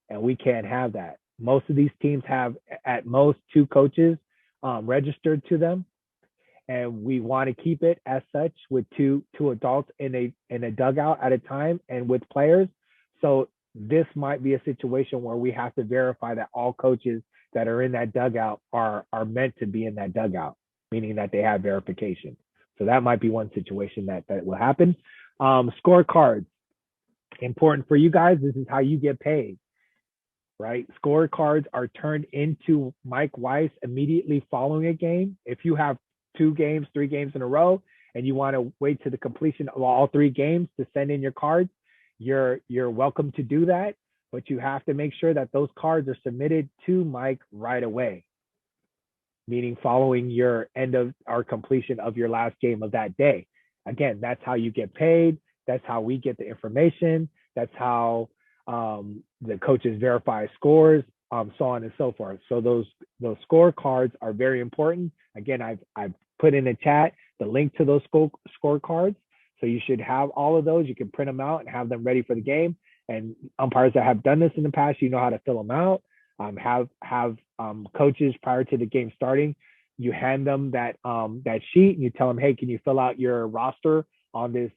and we can't have that. Most of these teams have at most 2 coaches registered to them, and we want to keep it as such with two adults in a dugout at a time and with players. So this might be a situation where we have to verify that all coaches that are in that dugout are meant to be in that dugout, meaning that they have verification. So that might be one situation that will happen. Scorecards, important for you guys. This is how you get paid, right? Scorecards are turned into Mike Weiss immediately following a game. If you have 2 games, 3 games in a row, and you want to wait to the completion of all 3 games to send in your cards, you're welcome to do that, but you have to make sure that those cards are submitted to Mike right away, meaning following your end of our completion of your last game of that day. Again, that's how you get paid. That's how we get the information. That's how the coaches verify scores, so on and so forth. So those scorecards are very important. Again, I've put in the chat the link to those scorecards. So you should have all of those. You can print them out and have them ready for the game. And umpires that have done this in the past, you know how to fill them out. Have coaches prior to the game starting, you hand them that sheet and you tell them, "Hey, can you fill out your roster on this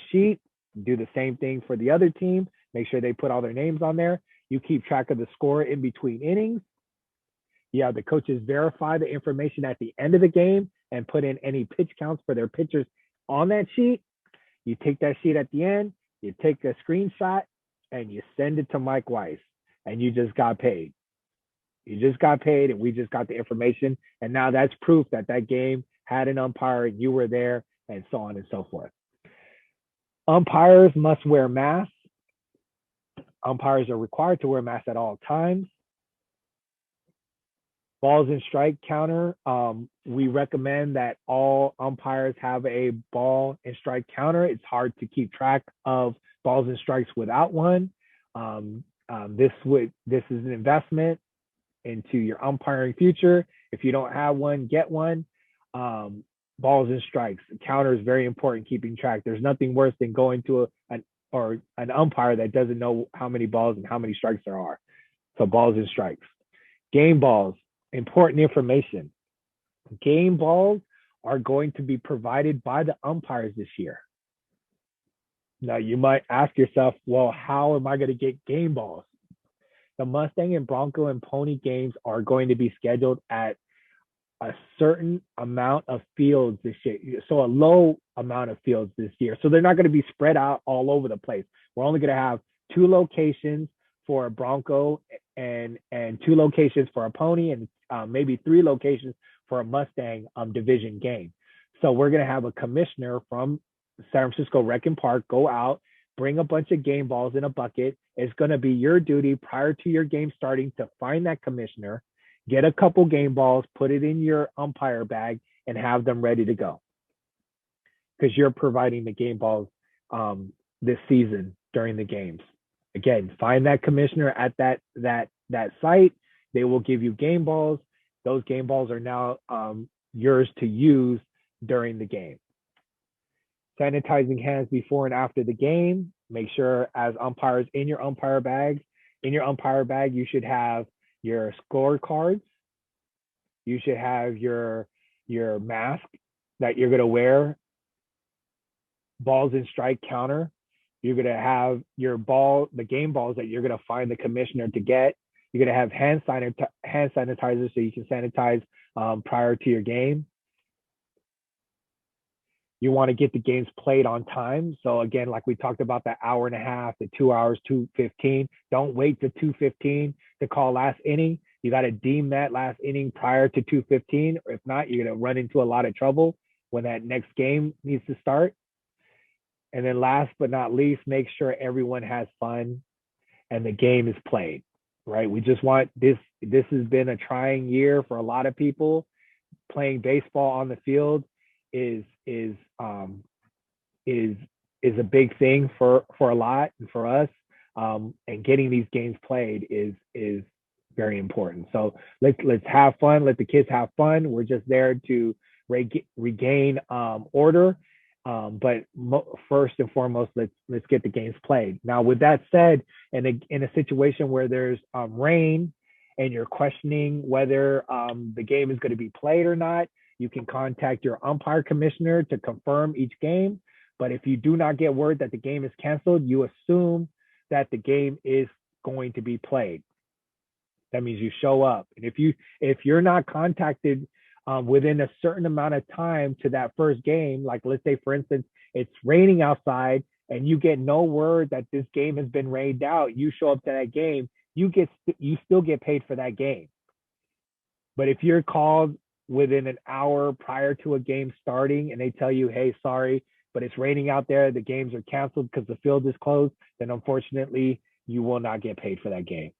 sheet?" Do the same thing for the other team. Make sure they put all their names on there. You keep track of the score in between innings. Yeah, the coaches verify the information at the end of the game and put in any pitch counts for their pitchers on that sheet. You take that sheet at the end, you take a screenshot, and you send it to Mike Weiss, and you just got paid. You just got paid, and we just got the information, and now that's proof that that game had an umpire, and you were there, and so on and so forth. Umpires must wear masks. Umpires are required to wear masks at all times. Balls and strike counter. We recommend that all umpires have a ball and strike counter. It's hard to keep track of balls and strikes without one. This is an investment into your umpiring future. If you don't have one, get one. Balls and strikes. Counter is very important, keeping track. There's nothing worse than going to an umpire that doesn't know how many balls and how many strikes there are. So balls and strikes. Game balls, important information. Game balls are going to be provided by the umpires this year. Now you might ask yourself, well, how am I going to get game balls? The Mustang and Bronco and Pony games are going to be scheduled at a certain amount of fields this year. So a low amount of fields this year. So they're not going to be spread out all over the place. We're only going to have 2 locations for a Bronco and 2 locations for a Pony, and maybe 3 locations for a Mustang division game. So we're going to have a commissioner from San Francisco Rec and Park go out, bring a bunch of game balls in a bucket. It's going to be your duty prior to your game starting to find that commissioner, get a couple game balls, put it in your umpire bag, and have them ready to go. Because you're providing the game balls this season during the games. Again, find that commissioner at that site. They will give you game balls. Those game balls are now yours to use during the game. Sanitizing hands before and after the game. Make sure as umpires in your umpire bag, you should have your scorecards. You should have your mask that you're going to wear, balls and strike counter. You're going to have your ball, the game balls that you're going to find the commissioner to get. You're going to have hand sanitizer so you can sanitize prior to your game. You want to get the games played on time. So again, like we talked about, that hour and a half, the 2 hours, 2:15. Don't wait to 2:15 to call last inning. You got to deem that last inning prior to 2:15, or if not, you're going to run into a lot of trouble when that next game needs to start. And then last but not least, make sure everyone has fun and the game is played, right? We just want this. This has been a trying year for a lot of people. Playing baseball on the field is a big thing for a lot and for us. And getting these games played is very important. So let's have fun. Let the kids have fun. We're just there to regain order. But first and foremost, let's get the games played. Now, with that said, in a situation where there's rain and you're questioning whether the game is going to be played or not, you can contact your umpire commissioner to confirm each game. But if you do not get word that the game is canceled, you assume that the game is going to be played. That means you show up. And if you're not contacted within a certain amount of time to that first game, like let's say, for instance, it's raining outside and you get no word that this game has been rained out, you show up to that game, you still get paid for that game. But if you're called within an hour prior to a game starting and they tell you, hey, sorry, but it's raining out there, the games are canceled because the field is closed, then unfortunately, you will not get paid for that game.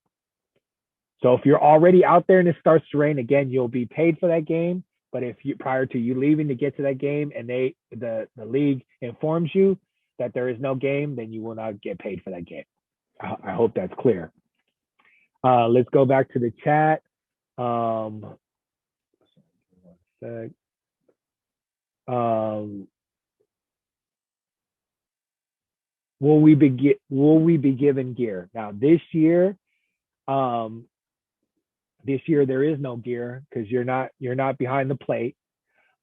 So if you're already out there and it starts to rain, again, you'll be paid for that game. But if you, prior to you leaving to get to that game and the league informs you that there is no game, then you will not get paid for that game. I hope that's clear. Let's go back to the chat. One sec. Will we be given gear? Now this year there is no gear because you're not behind the plate.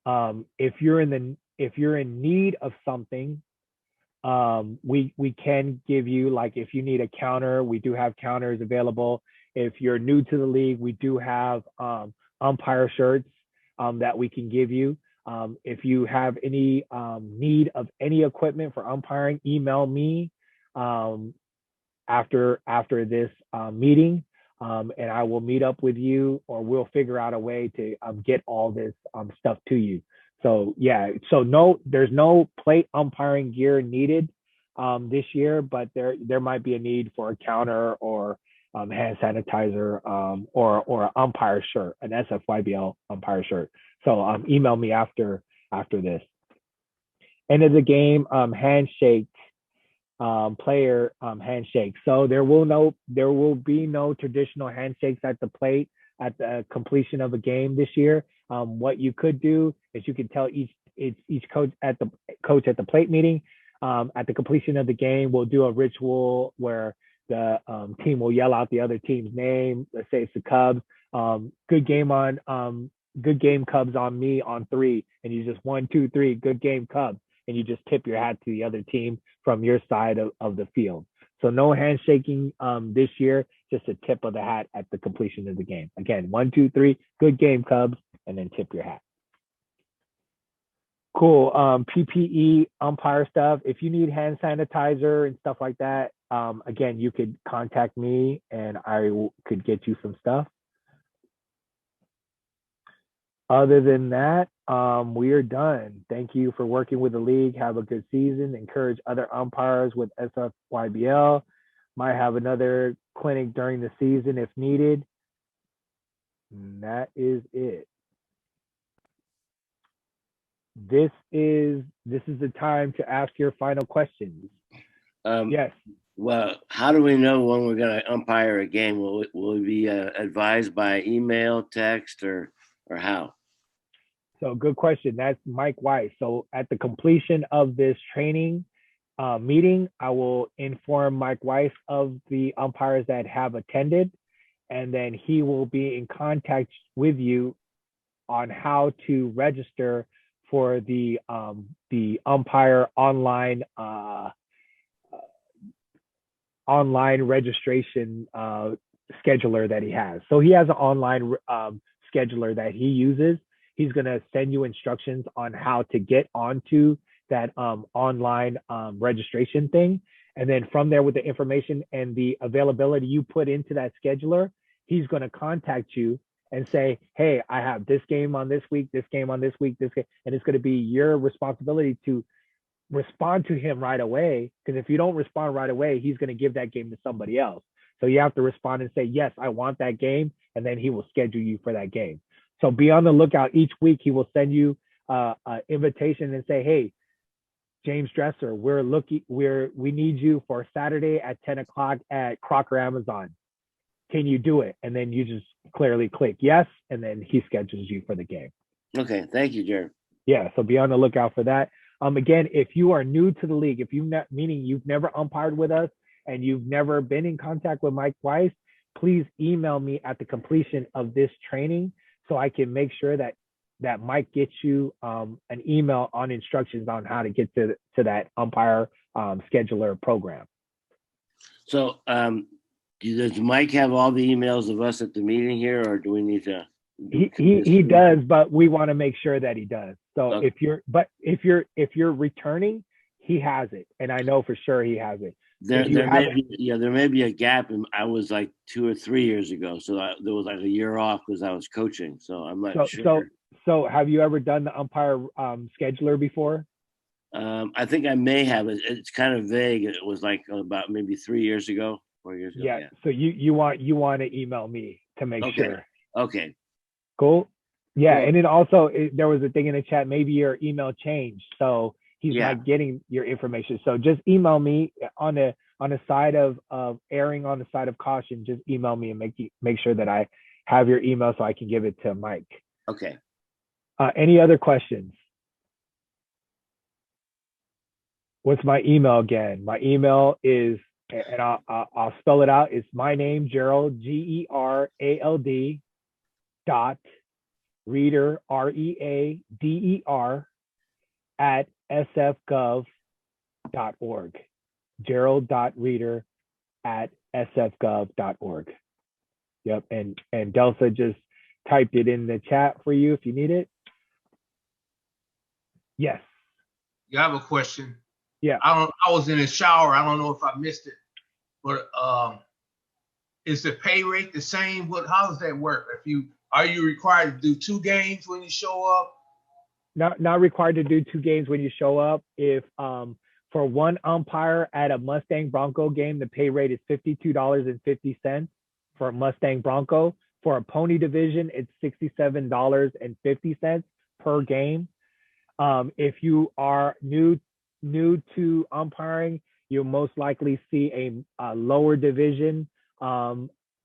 If you're in need of something, we can give you, like, if you need a counter, we do have counters available. If you're new to the league, we do have umpire shirts that we can give you. If you have any need of any equipment for umpiring, email me after this meeting, and I will meet up with you, or we'll figure out a way to get all this stuff to you. So yeah, so there's no plate umpiring gear needed this year, but there might be a need for a counter or hand sanitizer or an umpire shirt, an SFYBL umpire shirt. So email me after this. End of the game handshake, player handshake. So there will be no traditional handshakes at the plate at the completion of a game this year. What you could do is you could tell each coach at the plate meeting at the completion of the game, we'll do a ritual where the team will yell out the other team's name. Let's say it's the Cubs. Good game Cubs on me on 3, and you just 1, 2, 3, good game Cubs, and you just tip your hat to the other team from your side of the field. So no handshaking this year, just a tip of the hat at the completion of the game. Again, 1, 2, 3, good game Cubs, and then tip your hat. Cool. PPE umpire stuff. If you need hand sanitizer and stuff like that, again, you could contact me and I could get you some stuff. Other than that, we are done. Thank you for working with the league. Have a good season. Encourage other umpires with SFYBL. Might have another clinic during the season if needed. And that is it. This is the time to ask your final questions. Yes. Well, how do we know when we're going to umpire a game? Will we be advised by email, text, or how? So good question. That's Mike Weiss. So at the completion of this training meeting, I will inform Mike Weiss of the umpires that have attended, and then he will be in contact with you on how to register for the umpire online online registration scheduler that he has. So he has an online scheduler that he uses. He's going to send you instructions on how to get onto that online registration thing. And then from there, with the information and the availability you put into that scheduler, he's going to contact you and say, hey, I have this game on this week, this game on this week, this game. And it's going to be your responsibility to respond to him right away. Because if you don't respond right away, he's going to give that game to somebody else. So you have to respond and say, yes, I want that game. And then he will schedule you for that game. So be on the lookout. Each week, he will send you an invitation and say, hey, James Dresser, we need you for Saturday at 10 o'clock at Crocker Amazon. Can you do it? And then you just clearly click yes, and then he schedules you for the game. Okay, thank you, Jared. Yeah, so be on the lookout for that. Again, if you are new to the league, meaning you've never umpired with us and you've never been in contact with Mike Weiss, please email me at the completion of this training so I can make sure that Mike gets you an email on instructions on how to get to that umpire scheduler program. So does Mike have all the emails of us at the meeting here, or do we need to? He does, but we want to make sure that he does. So Okay. if you're returning, he has it, and I know for sure he has it. There may be a gap. I was like 2 or 3 years ago, so there was like a year off because I was coaching. So I'm not sure. So have you ever done the umpire scheduler before? I think I may have. It's kind of vague. It was like about maybe 3 years ago, 4 years ago. Yeah. So you want to email me to make sure. Okay. Cool. Yeah, Cool. and then also there was a thing in the chat. Maybe your email changed, so he's Yeah. not getting your information. So just email me on the side of erring on the side of caution. Just email me and make sure that I have your email so I can give it to Mike. Okay. Any other questions? What's my email again? My email is, and I'll spell it out. It's my name, Gerald, GERALD .reader, READER at sfgov.org. Gerald.reader at sfgov.org. Yep, and Delsa just typed it in the chat for you if you need it. Yes. Yeah, I have a question. Yeah. I was in the shower. I don't know if I missed it, but is the pay rate the same? How does that work? Are you required to do 2 games when you show up? Not required to do 2 games when you show up. If for one umpire at a Mustang Bronco game, the pay rate is $52.50 for a Mustang Bronco. For a pony division, it's $67.50 per game. If you are new to umpiring, you'll most likely see a lower division,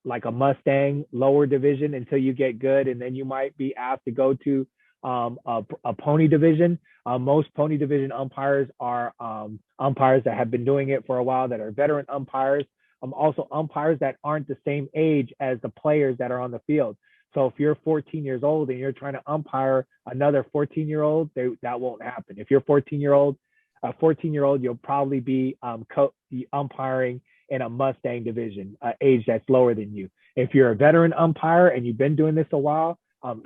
like a Mustang lower division until you get good, and then you might be asked to go to a pony division. Most pony division umpires are umpires that have been doing it for a while, that are veteran umpires. Also umpires that aren't the same age as the players that are on the field. So if you're 14 years old and you're trying to umpire another 14-year-old, that won't happen. If you're a 14-year-old, you'll probably be umpiring in a Mustang division, age that's lower than you. If you're a veteran umpire and you've been doing this a while,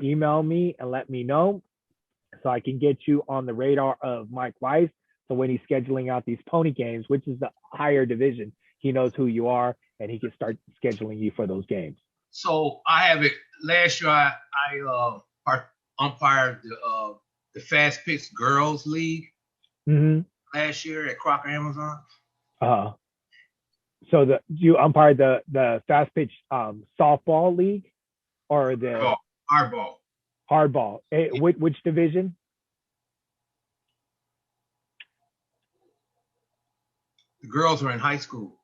email me and let me know so I can get you on the radar of Mike Weiss. So when he's scheduling out these pony games, which is the higher division, he knows who you are and he can start scheduling you for those games. So I have it. Last year, I umpired the Fast Pitch Girls League last year at Crocker Amazon. So you umpired the Fast Pitch softball league or the hardball? Hardball. Which division? The girls are in high school.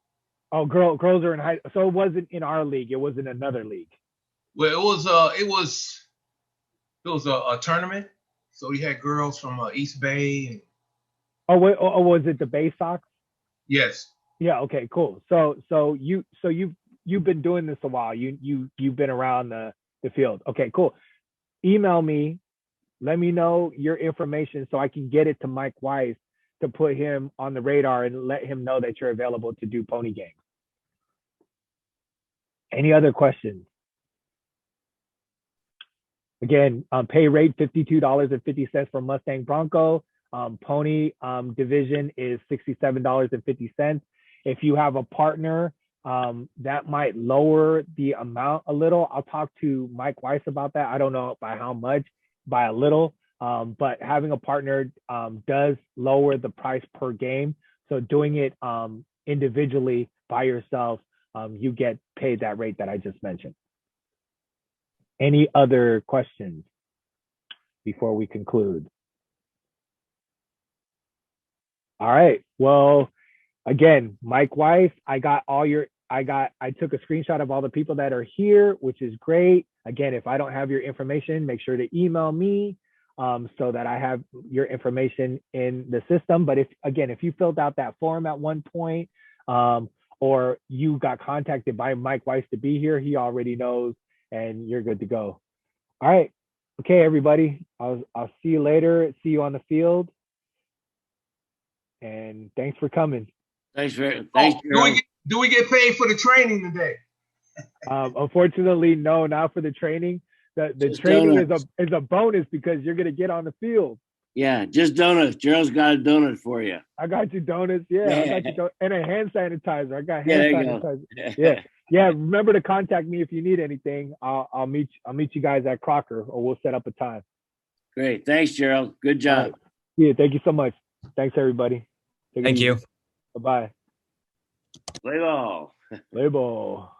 Oh, girls are in high. So it wasn't in our league. It was in another league. Well, it was a tournament. So you had girls from East Bay. Was it the Bay Sox? Yes. Yeah. Okay. Cool. So you've been doing this a while. You've been around the field. Okay. Cool. Email me. Let me know your information so I can get it to Mike Weiss to put him on the radar and let him know that you're available to do pony games. Any other questions? Again, pay rate $52.50 for Mustang Bronco. Pony division is $67.50. If you have a partner, that might lower the amount a little. I'll talk to Mike Weiss about that. I don't know by how much, by a little, but having a partner does lower the price per game. So doing it individually by yourself, you get paid that rate that I just mentioned. Any other questions before we conclude? All right. Well, again, Mike Weiss, I took a screenshot of all the people that are here, which is great. Again, if I don't have your information, make sure to email me so that I have your information in the system. But if you filled out that form at one point or you got contacted by Mike Weiss to be here, he already knows and you're good to go. All right. Okay, everybody. I'll see you later. See you on the field. And thanks for coming. Thanks, Do we get paid for the training today? Unfortunately, no, not for the training. The training is a bonus because you're gonna get on the field. Yeah, just donuts. Gerald's got a donut for you. I got you donuts. Yeah, I got you and a hand sanitizer. I got hand sanitizer. Go. Yeah. Remember to contact me if you need anything. I'll meet you guys at Crocker, or we'll set up a time. Great. Thanks, Gerald. Good job. Right. Yeah, thank you so much. Thanks, everybody. Thank you. Bye-bye. Play ball. Play ball.